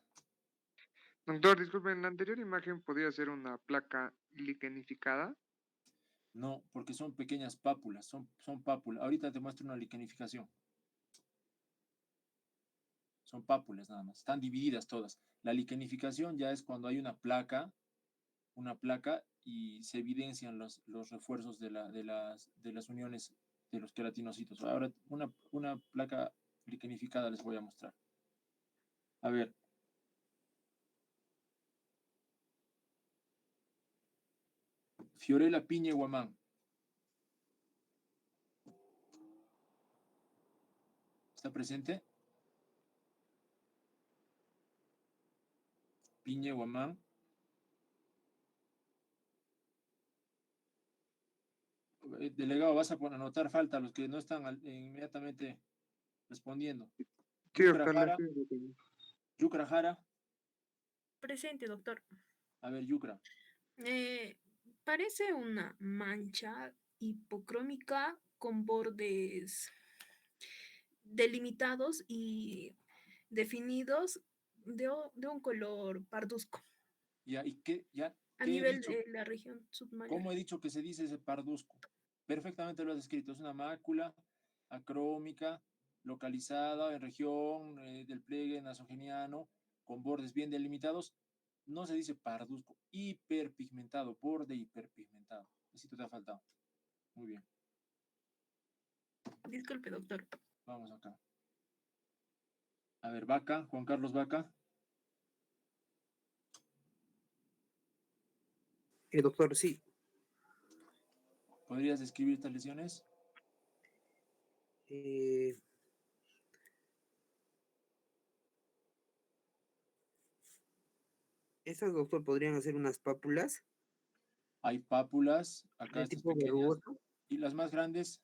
Doctor, disculpe, en la anterior imagen podría ser una placa liquenificada. no, porque son pequeñas pápulas, son pápulas. Ahorita te muestro una liquenificación. Son pápulas nada más, están divididas todas. La liquenificación ya es cuando hay una placa y se evidencian los refuerzos de las uniones de los queratinocitos. Ahora, una placa liquenificada les voy a mostrar. A ver. Fiorella Piñe Guamán. ¿Está presente? Piñe Guamán. Delegado, vas a anotar falta a los que no están inmediatamente respondiendo. Sí, doctor, la Yucra estoy anotando. Jara. Presente, doctor. A ver, Yucra. Parece una mancha hipocrómica con bordes delimitados y definidos de un color parduzco Ya, ¿y a qué he nivel dicho? de la región submayor. ¿Cómo he dicho que se dice ese parduzco? Perfectamente lo has escrito. Es una mácula acrómica localizada en región del pliegue nasogeniano con bordes bien delimitados. No se dice parduzco, hiperpigmentado, borde hiperpigmentado. Eso te ha faltado. Muy bien. Disculpe, doctor. Vamos acá. A ver, Vaca, Juan Carlos Vaca. Doctor, sí. ¿Podrías describir estas lesiones? Esas, doctor, podrían hacer unas pápulas Hay pápulas, acá de estas tipo pequeñas. verrugoso. ¿Y las más grandes?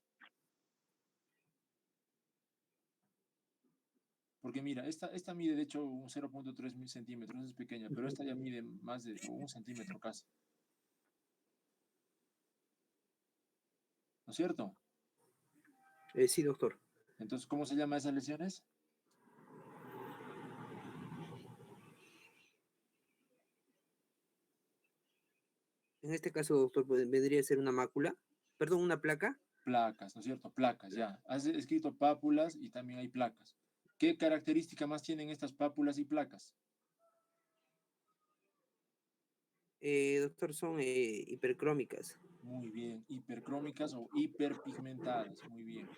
Porque mira, esta mide de hecho un 0.3 centímetros, es pequeña, pero esta ya mide más de 1 centímetro casi. ¿No es cierto? Sí, doctor. Entonces, ¿cómo se llama esas lesiones? En este caso, doctor, vendría a ser una mácula. Perdón, una placa. Placas, ¿no es cierto? Placas, ya. Has escrito pápulas y también hay placas. ¿Qué característica más tienen estas pápulas y placas? Doctor, son hipercrómicas. Muy bien. Hipercrómicas o hiperpigmentadas. Muy bien.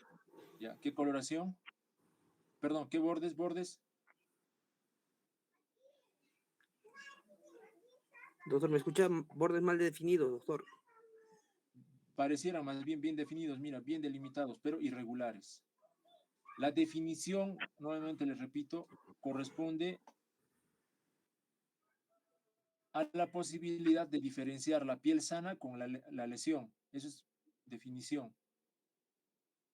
Ya. ¿Qué coloración? Perdón, ¿qué bordes? ¿Bordes? Doctor, ¿me escucha? Bordes mal definidos, doctor. Parecieran más bien bien definidos, mira, bien delimitados, pero irregulares. La definición, nuevamente les repito, corresponde a la posibilidad de diferenciar la piel sana con la lesión. Eso es definición.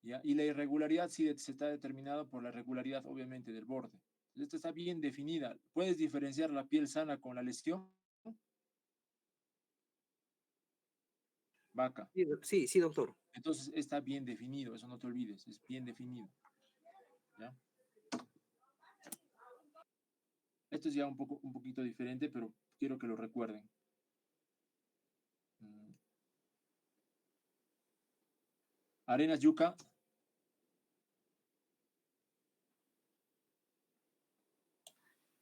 ¿Ya? Y la irregularidad sí se está determinado por la regularidad, obviamente, del borde. Esta está bien definida. ¿Puedes diferenciar la piel sana con la lesión? Vaca. Sí, sí, doctor. Entonces está bien definido, eso no te olvides, es bien definido. ¿Ya? Esto es ya un poquito diferente, pero quiero que lo recuerden. Arenas Yuca.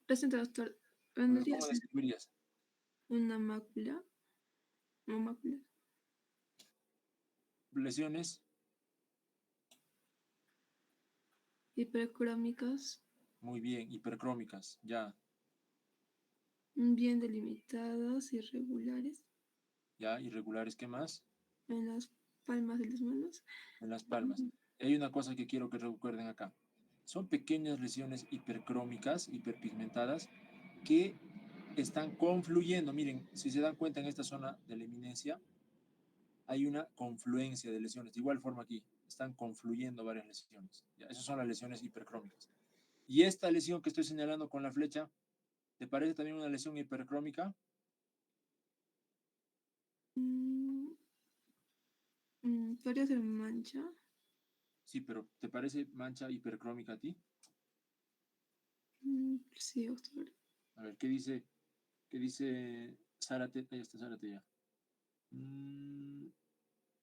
Presente, doctor. ¿Cómo describirías? Una mácula. Una mácula. Lesiones. Hipercrómicas. Muy bien, hipercrómicas, ya. Bien delimitadas, irregulares. Ya, irregulares, ¿qué más? En las palmas de las manos. En las palmas. Hay una cosa que quiero que recuerden acá. Son pequeñas lesiones hipercrómicas, hiperpigmentadas, que están confluyendo. Miren, si se dan cuenta en esta zona de la eminencia, hay una confluencia de lesiones. De igual forma aquí, están confluyendo varias lesiones. ¿Ya? Esas son las lesiones hipercrómicas. Y esta lesión que estoy señalando con la flecha, ¿te parece también una lesión hipercrómica? ¿Podría ser mancha? Sí, pero ¿te parece mancha hipercrómica a ti? Sí, doctor. A ver, ¿qué dice Zárate? Ahí está Zárate ya.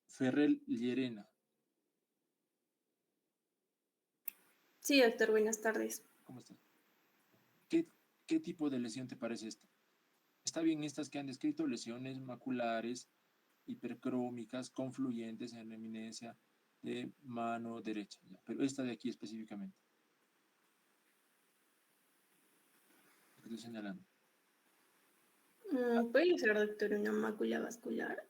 Ferrell Llerena. Sí, doctor, buenas tardes. ¿Cómo estás? ¿Qué tipo de lesión te parece esta? Está bien estas que han descrito, lesiones maculares, hipercrómicas, confluyentes en la eminencia de mano derecha, ¿ya? Pero esta de aquí específicamente. Lo que estoy señalando. ¿Puede ser, doctor, una mácula vascular?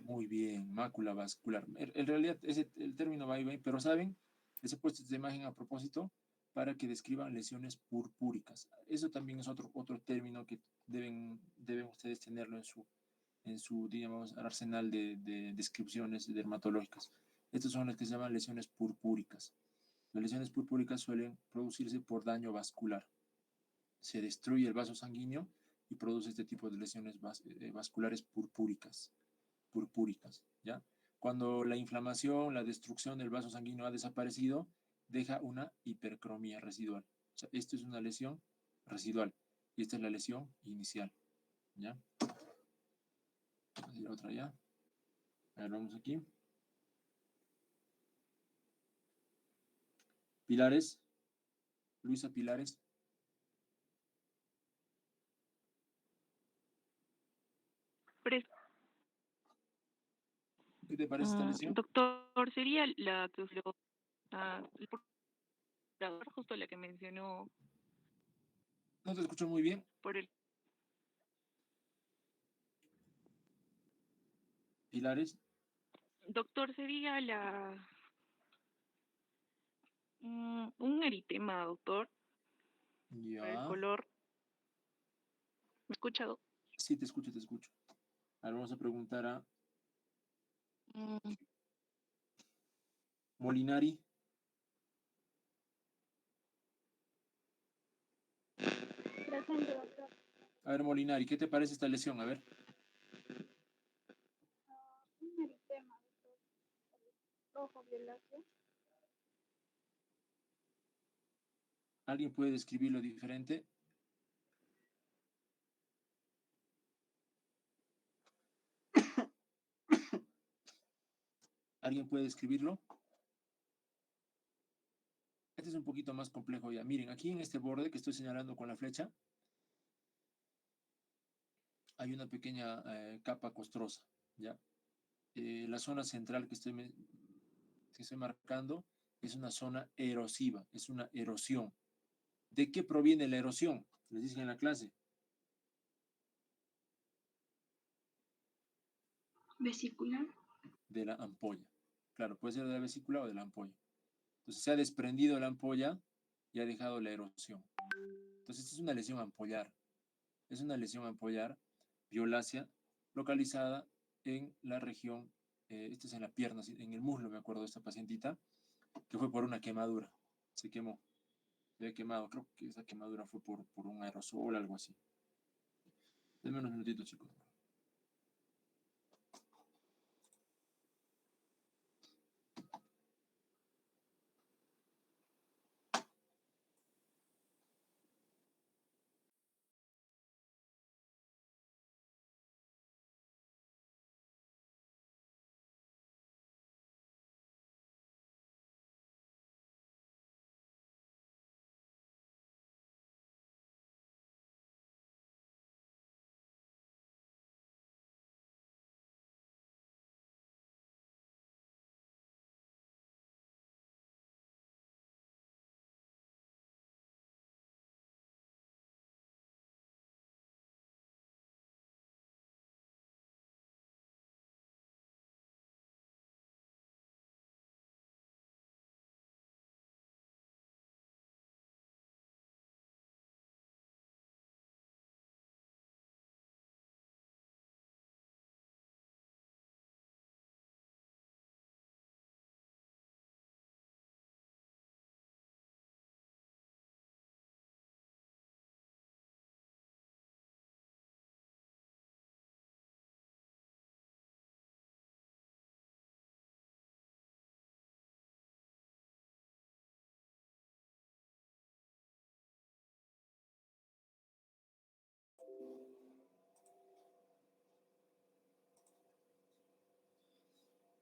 Muy bien, mácula vascular. En realidad el término va y va, pero ¿saben? Les he puesto esta imagen a propósito para que describan lesiones purpúricas. Eso también es otro término que deben ustedes tenerlo en su digamos, arsenal de descripciones dermatológicas. Estas son las que se llaman lesiones purpúricas. Las lesiones purpúricas suelen producirse por daño vascular. Se destruye el vaso sanguíneo y produce este tipo de lesiones vasculares purpúricas. ¿Ya? Cuando la inflamación, la destrucción del vaso sanguíneo ha desaparecido, deja una hipercromía residual. O sea, esto es una lesión residual y esta es la lesión inicial. ¿Ya? Otra ya. A ver, vamos aquí. Pilares. Luisa Pilares. ¿Qué te parece esta lesión? Doctor, ¿sería la que usted el procurador, justo la que mencionó No te escucho muy bien. por el Pilares. doctor, sería un eritema, doctor, por el Ya. color. ¿Me ha escuchado? Sí, te escucho, te escucho. Ahora vamos a preguntar a Molinari. Presente, doctor. A ver, Molinari, ¿qué te parece esta lesión? A ver. Un eritema, doctor. Rojo violáceo. ¿Alguien puede describirlo diferente? ¿Alguien puede describirlo? Este es un poquito más complejo ya. Miren, aquí en este borde que estoy señalando con la flecha, hay una pequeña capa costrosa, ¿ya? La zona central que estoy marcando es una zona erosiva, es una erosión. ¿De qué proviene la erosión? Les dicen en la clase. Vesicular. De la ampolla. Claro, puede ser de la vesícula o de la ampolla. Entonces se ha desprendido la ampolla y ha dejado la erosión. Entonces esta es una lesión ampollar. Es una lesión ampollar violácea localizada en la región, esta es en la pierna, en el muslo, me acuerdo de esta pacientita, que fue por una quemadura. Se quemó. Se había quemado. Creo que esa quemadura fue por un aerosol o algo así. Denme unos minutitos, chicos.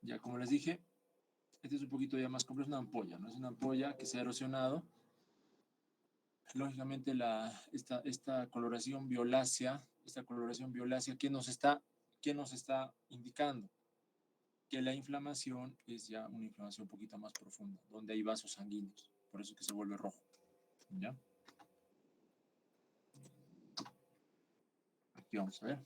Ya, como les dije, este es un poquito ya más complejo, es una ampolla, ¿no? Es una ampolla que se ha erosionado. Lógicamente, esta coloración violácea, ¿qué nos está indicando? Que la inflamación es ya una inflamación un poquito más profunda, donde hay vasos sanguíneos. Por eso es que se vuelve rojo. ¿Ya? Aquí vamos a ver.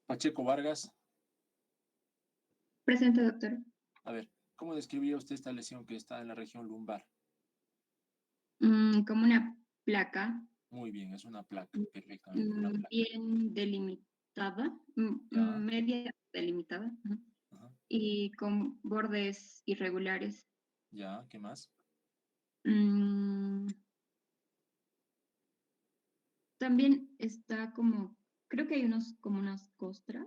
Pacheco Vargas. Presente, doctor. A ver, ¿cómo describiría usted esta lesión que está en la región lumbar? Como una placa Muy bien, es una placa, perfectamente, una placa. bien delimitada, Ya. media delimitada, Ajá. y con bordes irregulares. Ya, ¿qué más? También está como, creo que hay como unas costras.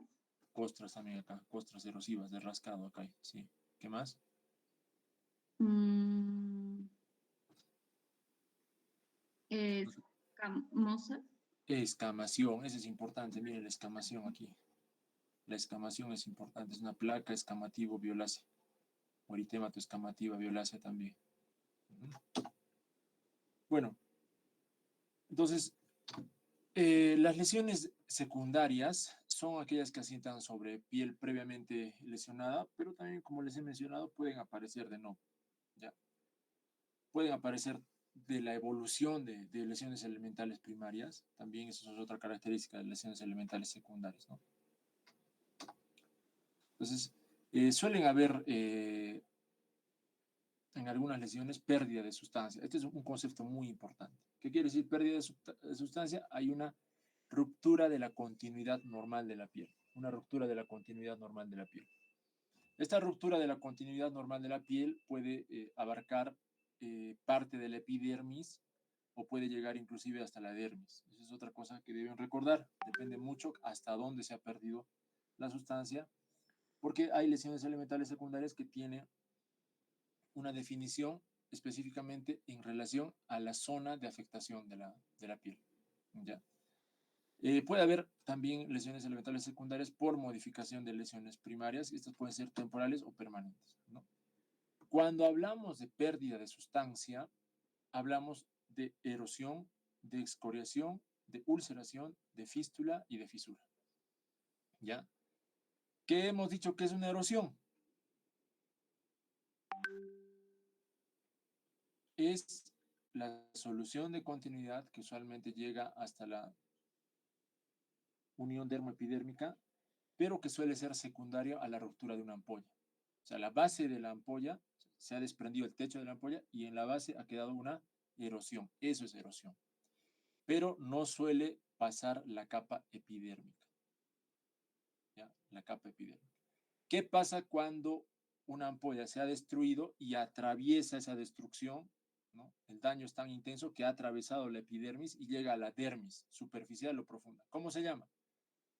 costras también acá, costras erosivas de rascado acá, sí. ¿Qué más? Escamosa. Escamación, eso es importante, miren la escamación aquí. La escamación es importante, es una placa escamativo violácea. O eritemato escamativa violácea también. Bueno, entonces, las lesiones secundarias son aquellas que asientan sobre piel previamente lesionada, pero también, como les he mencionado, pueden aparecer de nuevo, ¿ya? Pueden aparecer de la evolución de lesiones elementales primarias, también eso es otra característica de lesiones elementales secundarias, ¿no? Entonces, suelen haber en algunas lesiones pérdida de sustancia. Este es un concepto muy importante. ¿Qué quiere decir pérdida de sustancia? Hay una ruptura de la continuidad normal de la piel. Una ruptura de la continuidad normal de la piel. Esta ruptura de la continuidad normal de la piel puede abarcar parte de la epidermis o puede llegar inclusive hasta la dermis. Esa es otra cosa que deben recordar. Depende mucho hasta dónde se ha perdido la sustancia, porque hay lesiones elementales secundarias que tienen una definición específicamente en relación a la zona de afectación de la piel. ¿Ya? Puede haber también lesiones elementales secundarias por modificación de lesiones primarias, y estas pueden ser temporales o permanentes, ¿no? Cuando hablamos de pérdida de sustancia, hablamos de erosión, de excoriación, de ulceración, de fístula y de fisura. ¿Ya? ¿Qué hemos dicho que es una erosión? Es la solución de continuidad que usualmente llega hasta la unión dermoepidérmica, pero que suele ser secundaria a la ruptura de una ampolla. O sea, la base de la ampolla, se ha desprendido el techo de la ampolla y en la base ha quedado una erosión. Eso es erosión. Pero no suele pasar la capa epidérmica. ¿Ya? La capa epidérmica. ¿Qué pasa cuando una ampolla se ha destruido y atraviesa esa destrucción, ¿no? El daño es tan intenso que ha atravesado la epidermis y llega a la dermis, superficial o profunda. ¿Cómo se llama?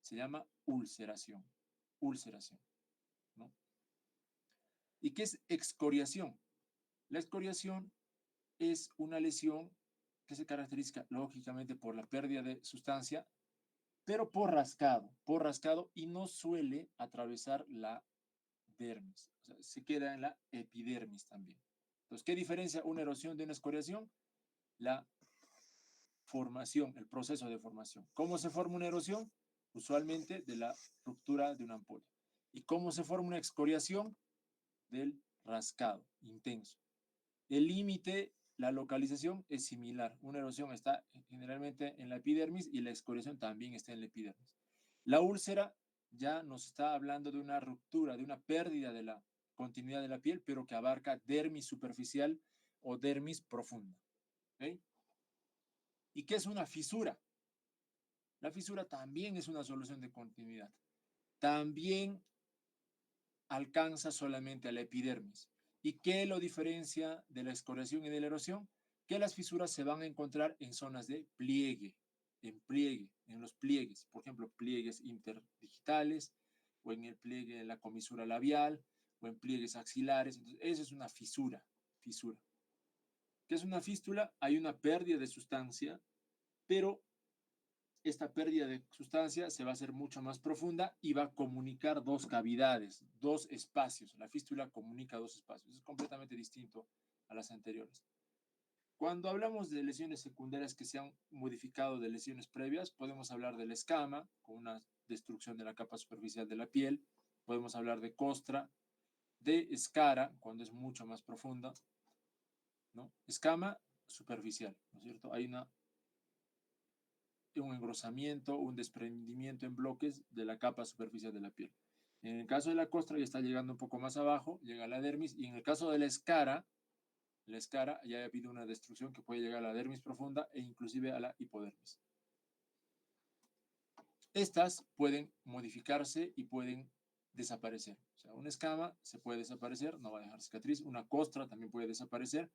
Se llama ulceración. Ulceración, ¿no? ¿Y qué es excoriación? La excoriación es una lesión que se caracteriza lógicamente por la pérdida de sustancia, pero por rascado y no suele atravesar la dermis. O sea, se queda en la epidermis también. Entonces, ¿qué diferencia una erosión de una excoriación? La formación, el proceso de formación. ¿Cómo se forma una erosión? Usualmente de la ruptura de una ampolla. ¿Y cómo se forma una excoriación? Del rascado intenso. El límite, la localización es similar. Una erosión está generalmente en la epidermis y la excoriación también está en la epidermis. La úlcera ya nos está hablando de una ruptura, de una pérdida de la continuidad de la piel, pero que abarca dermis superficial o dermis profunda. ¿Okay? ¿Y qué es una fisura? La fisura también es una solución de continuidad. También alcanza solamente a la epidermis. ¿Y qué lo diferencia de la excoriación y de la erosión? Que las fisuras se van a encontrar en zonas de pliegue, en los pliegues, por ejemplo, pliegues interdigitales, o en el pliegue de la comisura labial, o en pliegues axilares. Entonces, eso es una fisura. ¿Qué es una fístula? Hay una pérdida de sustancia, pero esta pérdida de sustancia se va a hacer mucho más profunda y va a comunicar dos cavidades, dos espacios. La fístula comunica dos espacios. Es completamente distinto a las anteriores. Cuando hablamos de lesiones secundarias que se han modificado de lesiones previas, podemos hablar de la escama, con una destrucción de la capa superficial de la piel. Podemos hablar de costra, de escara, cuando es mucho más profunda, ¿no? Escama superficial, ¿no es cierto? Hay un engrosamiento, un desprendimiento en bloques de la capa superficial de la piel. En el caso de la costra ya está llegando un poco más abajo, llega a la dermis, y en el caso de la escara ya ha habido una destrucción que puede llegar a la dermis profunda e inclusive a la hipodermis. Estas pueden modificarse y pueden desaparecer. O sea, una escama se puede desaparecer, no va a dejar cicatriz. Una costra también puede desaparecer,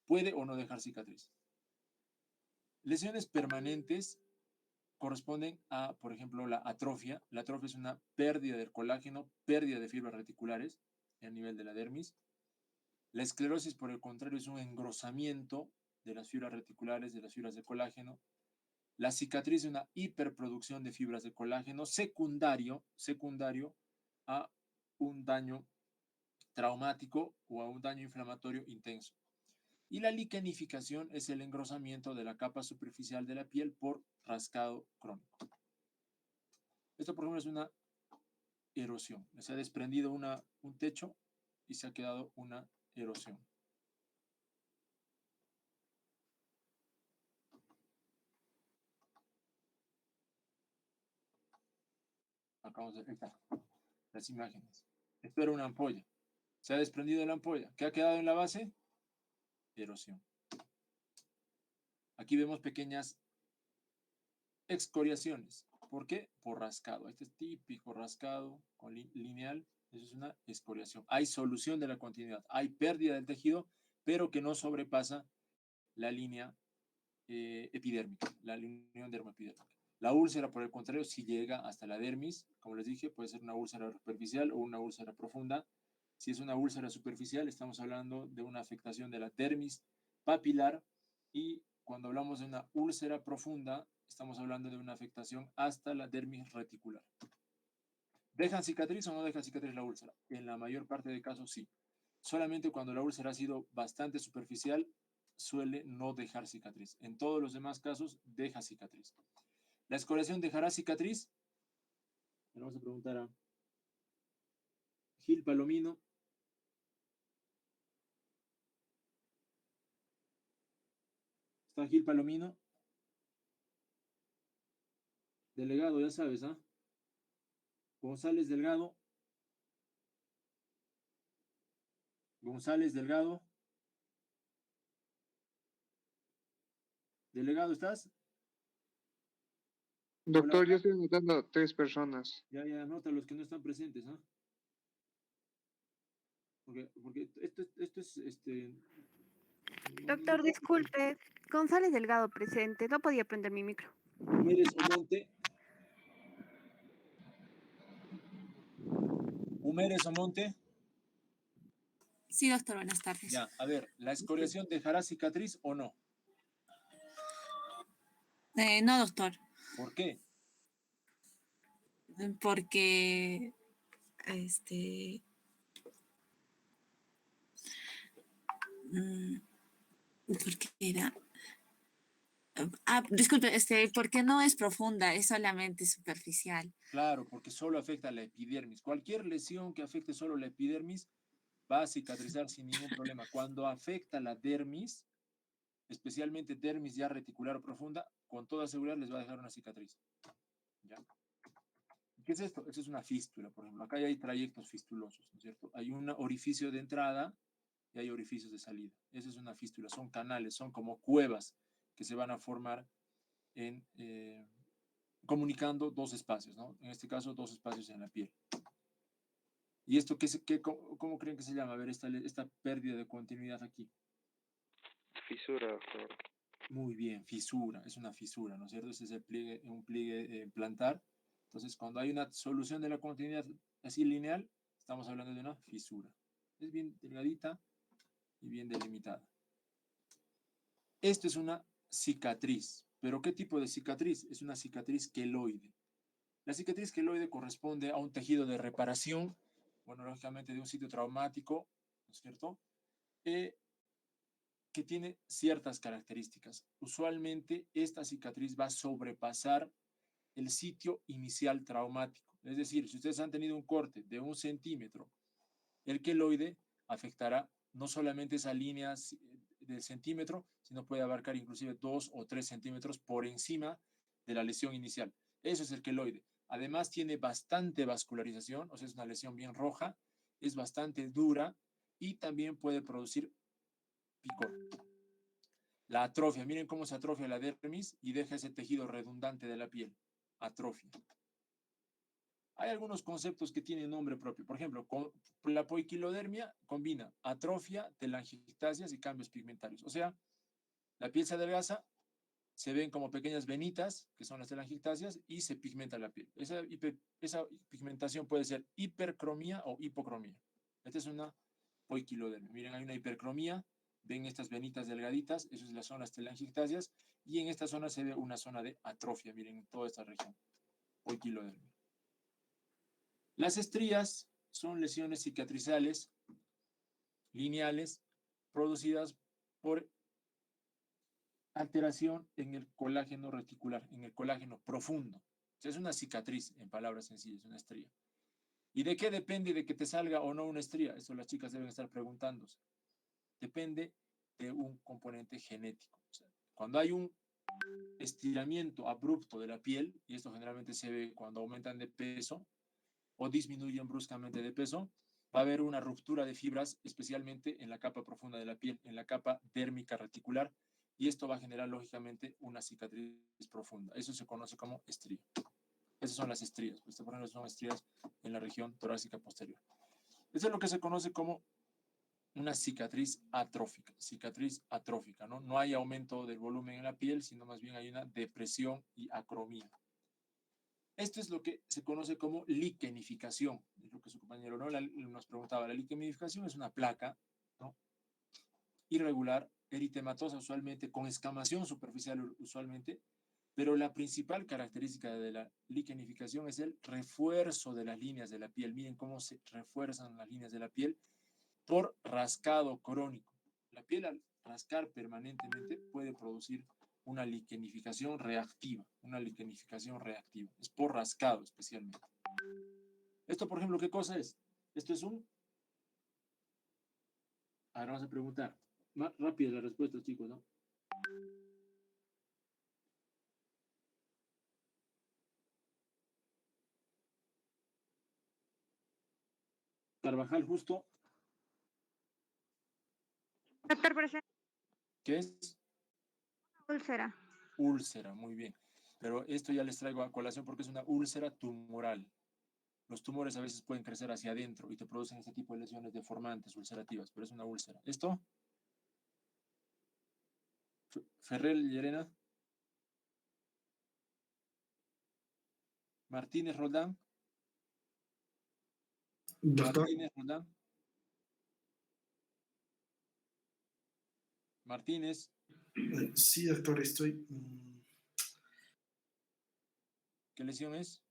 puede o no dejar cicatriz. Lesiones permanentes corresponden a, por ejemplo, la atrofia. La atrofia es una pérdida del colágeno, pérdida de fibras reticulares a nivel de la dermis. La esclerosis, por el contrario, es un engrosamiento de las fibras reticulares, de las fibras de colágeno. La cicatriz es una hiperproducción de fibras de colágeno secundario a un daño traumático o a un daño inflamatorio intenso. Y la liquenificación es el engrosamiento de la capa superficial de la piel por rascado crónico. Esto, por ejemplo, es una erosión. Se ha desprendido un techo y se ha quedado una erosión. Acabamos de ver las imágenes. Esto era una ampolla. Se ha desprendido la ampolla. ¿Qué ha quedado en la base? Erosión. Aquí vemos pequeñas excoriaciones. ¿Por qué? Por rascado. Este es típico rascado con lineal. Eso es una excoriación. Hay solución de la continuidad. Hay pérdida del tejido, pero que no sobrepasa la línea epidérmica, la unión dermoepidérmica. La úlcera, por el contrario, si llega hasta la dermis, como les dije, puede ser una úlcera superficial o una úlcera profunda. Si es una úlcera superficial, estamos hablando de una afectación de la dermis papilar, y cuando hablamos de una úlcera profunda, estamos hablando de una afectación hasta la dermis reticular. ¿Dejan cicatriz o no deja cicatriz la úlcera? En la mayor parte de casos sí. Solamente cuando la úlcera ha sido bastante superficial, suele no dejar cicatriz. En todos los demás casos, deja cicatriz. ¿La escoriación dejará cicatriz? Le vamos a preguntar a Gil Palomino. ¿Está Gil Palomino? Delegado, ya sabes, ¿ah? González Delgado. González Delgado. Delegado, ¿estás? Doctor, Hola. yo estoy anotando 3 personas. Ya anota los que no están presentes, ¿ah? Porque esto es Doctor, disculpe. González Delgado presente. No podía prender mi micro. Humérez Omonte. Humérez Omonte. Sí, doctor, buenas tardes. Ya, a ver, ¿la escoriación dejará cicatriz o no? No, doctor, ¿Por qué? porque porque era. Disculpe, porque no es profunda, es solamente superficial. Claro, porque solo afecta la epidermis. Cualquier lesión que afecte solo la epidermis va a cicatrizar sin ningún problema. Cuando afecta la dermis, especialmente dermis ya reticular o profunda, con toda seguridad les va a dejar una cicatriz. ¿Ya? ¿Qué es esto? Esto es una fístula, por ejemplo. Acá ya hay trayectos fistulosos, ¿no es cierto? Hay un orificio de entrada y hay orificios de salida. Esa es una fístula, son canales, son como cuevas que se van a formar comunicando dos espacios, ¿no? En este caso, dos espacios en la piel. ¿Y esto cómo creen que se llama? A ver, esta pérdida de continuidad aquí. Fisura, doctor. Muy bien, fisura, es una fisura, ¿no es cierto? Ese es un pliegue plantar. Entonces, cuando hay una solución de la continuidad así lineal, estamos hablando de una fisura. Es bien delgadita y bien delimitada. Esto es una cicatriz. ¿Pero qué tipo de cicatriz? Es una cicatriz queloide. La cicatriz queloide corresponde a un tejido de reparación, bueno, lógicamente de un sitio traumático, ¿no es cierto? Que tiene ciertas características. Usualmente esta cicatriz va a sobrepasar el sitio inicial traumático. Es decir, si ustedes han tenido un corte de 1 centímetro, el queloide afectará no solamente esa línea del centímetro, sino puede abarcar inclusive 2 o 3 centímetros por encima de la lesión inicial. Eso es el queloide. Además tiene bastante vascularización, o sea, es una lesión bien roja, es bastante dura y también puede producir picor. La atrofia, miren cómo se atrofia la dermis y deja ese tejido redundante de la piel. Atrofia. Hay algunos conceptos que tienen nombre propio. Por ejemplo, la poiquilodermia combina atrofia, telangiectasias y cambios pigmentarios. O sea, la piel se adelgaza, se ven como pequeñas venitas, que son las telangiectasias, y se pigmenta la piel. Esa pigmentación puede ser hipercromía o hipocromía. Esta es una poiquilodermia. Miren, hay una hipercromía, ven estas venitas delgaditas, eso es la zona de las telangiectasias, y en esta zona se ve una zona de atrofia, miren, en toda esta región, poiquilodermia. Las estrías son lesiones cicatrizales lineales producidas por alteración en el colágeno reticular, en el colágeno profundo. O sea, es una cicatriz, en palabras sencillas, una estría. ¿Y de qué depende de que te salga o no una estría? Eso las chicas deben estar preguntándose. Depende de un componente genético. O sea, cuando hay un estiramiento abrupto de la piel, y esto generalmente se ve cuando aumentan de peso o disminuyen bruscamente de peso, va a haber una ruptura de fibras, especialmente en la capa profunda de la piel, en la capa dérmica reticular, y esto va a generar lógicamente una cicatriz profunda. Eso se conoce como estría. Esas son las estrías. Pues, por ejemplo, son estrías en la región torácica posterior. Eso es lo que se conoce como una cicatriz atrófica, ¿no? No hay aumento del volumen en la piel, sino más bien hay una depresión y acromía. Esto es lo que se conoce como liquenificación. Es lo que su compañero, ¿no? Nos preguntaba. La liquenificación es una placa, ¿no? Irregular, eritematosa usualmente, con escamación superficial usualmente, pero la principal característica de la liquenificación es el refuerzo de las líneas de la piel. Miren cómo se refuerzan las líneas de la piel por rascado crónico. La piel al rascar permanentemente puede producir una liquenificación reactiva, es por rascado especialmente. Esto, por ejemplo, ¿qué cosa es? Esto es un... Ahora vamos a preguntar. Más rápida la respuesta, chicos, ¿no? Carvajal, justo. Doctor presente. ¿Qué es? Úlcera. Úlcera, muy bien. Pero esto ya les traigo a colación porque es una úlcera tumoral. Los tumores a veces pueden crecer hacia adentro y te producen este tipo de lesiones deformantes, ulcerativas, pero es una úlcera. ¿Esto? Ferrer, Llerena. Martínez Roldán. Doctor. Martínez Roldán. Martínez. Sí, doctor, estoy... ¿Qué lesión es?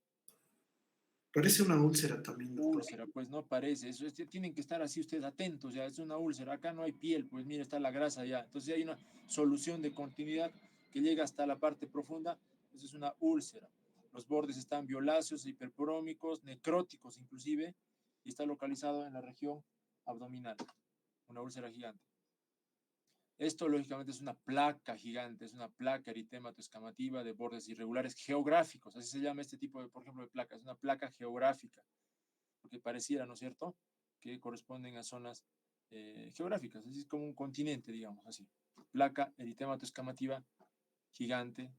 Parece una úlcera también, doctor. Úlcera, pues no parece. Eso tienen que estar así ustedes atentos. Ya es una úlcera. Acá no hay piel, pues mira, está la grasa ya. Entonces hay una solución de continuidad que llega hasta la parte profunda. Eso es una úlcera. Los bordes están violáceos, hiperporómicos, necróticos inclusive, y está localizado en la región abdominal. Una úlcera gigante. Esto lógicamente es una placa gigante, es una placa eritematoescamativa de bordes irregulares geográficos, así se llama este tipo de, por ejemplo, de placa, es una placa geográfica, porque pareciera, ¿no es cierto?, que corresponden a zonas geográficas, así es como un continente, digamos así. Placa eritematoescamativa gigante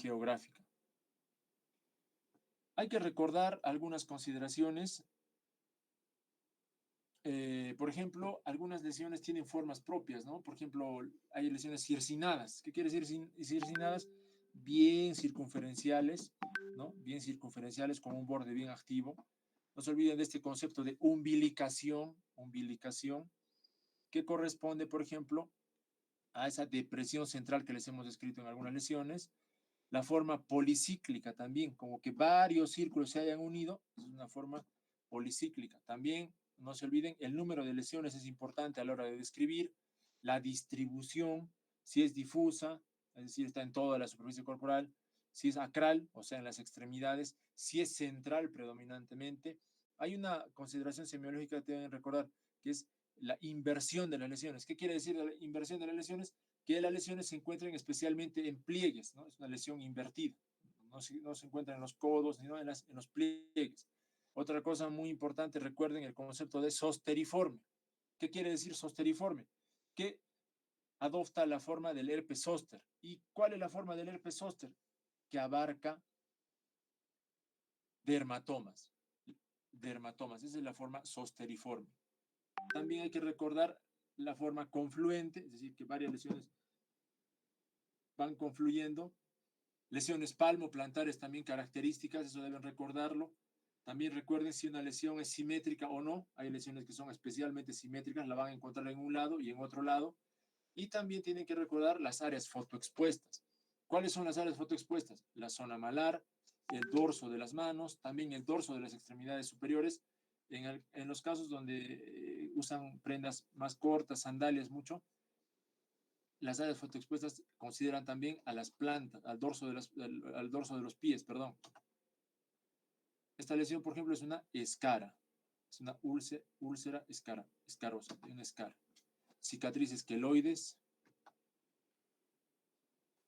geográfica. Hay que recordar algunas consideraciones. Por ejemplo, algunas lesiones tienen formas propias, ¿no? Por ejemplo, hay lesiones circinadas. ¿Qué quiere decir circinadas? Bien circunferenciales, ¿no? Bien circunferenciales con un borde bien activo. No se olviden de este concepto de umbilicación, que corresponde, por ejemplo, a esa depresión central que les hemos descrito en algunas lesiones. La forma policíclica también, como que varios círculos se hayan unido, es una forma policíclica. También no se olviden, el número de lesiones es importante a la hora de describir, la distribución, si es difusa, es decir, está en toda la superficie corporal, si es acral, o sea, en las extremidades, si es central predominantemente. Hay una consideración semiológica que deben recordar, que es la inversión de las lesiones. ¿Qué quiere decir la inversión de las lesiones? Que las lesiones se encuentren especialmente en pliegues, ¿no? Es una lesión invertida. No se encuentra en los codos, sino en los pliegues. Otra cosa muy importante, recuerden el concepto de zosteriforme. ¿Qué quiere decir zosteriforme? Que adopta la forma del herpes zóster. ¿Y cuál es la forma del herpes zóster? Que abarca dermatomas. Esa es la forma zosteriforme. También hay que recordar la forma confluente, es decir, que varias lesiones van confluyendo. Lesiones palmoplantares también características, eso deben recordarlo. También recuerden si una lesión es simétrica o no. Hay lesiones que son especialmente simétricas, la van a encontrar en un lado y en otro lado. Y también tienen que recordar las áreas fotoexpuestas. ¿Cuáles son las áreas fotoexpuestas? La zona malar, el dorso de las manos, también el dorso de las extremidades superiores. En los casos donde usan prendas más cortas, sandalias mucho, las áreas fotoexpuestas consideran también a las plantas, al dorso de los pies, perdón. Esta lesión, por ejemplo, es una escara. Es una úlcera escarosa, una escara. Cicatrices queloides.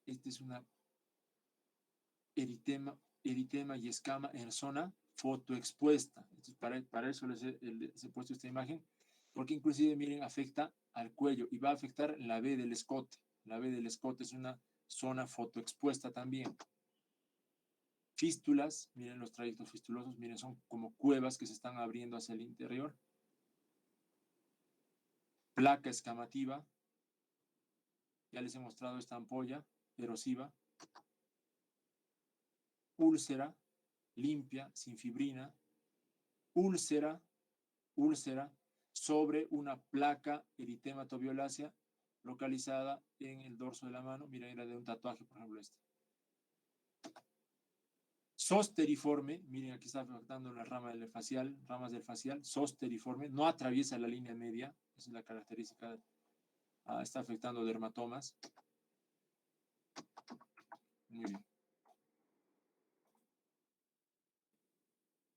Este es una eritema y escama en zona fotoexpuesta. Entonces, para eso les he puesto esta imagen, porque inclusive, miren, afecta al cuello y va a afectar la B del escote. La B del escote es una zona fotoexpuesta también. Fístulas, miren los trayectos fistulosos, miren, son como cuevas que se están abriendo hacia el interior. Placa escamativa, ya les he mostrado esta ampolla erosiva. Úlcera, limpia, sin fibrina. Úlcera sobre una placa eritematoviolacea localizada en el dorso de la mano. Miren, era de un tatuaje, por ejemplo, este. Zosteriforme, miren, aquí está afectando la ramas del facial, zosteriforme, no atraviesa la línea media, esa es la característica, está afectando dermatomas. Muy bien.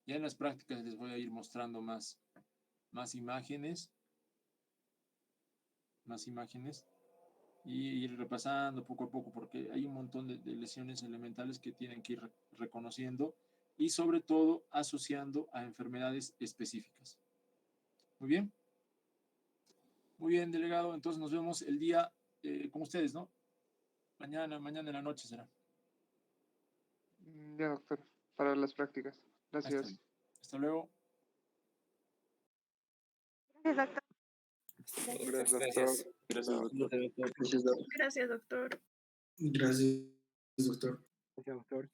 Ya en las prácticas les voy a ir mostrando más imágenes. Y ir repasando poco a poco, porque hay un montón de lesiones elementales que tienen que ir reconociendo y sobre todo asociando a enfermedades específicas. Muy bien. Muy bien, delegado. Entonces nos vemos el día con ustedes, ¿no? Mañana en la noche será. Ya, doctor, para las prácticas. Gracias. Hasta luego. Gracias, doctor. Gracias, doctor. Gracias, doctor. Gracias, doctor. Gracias, doctor.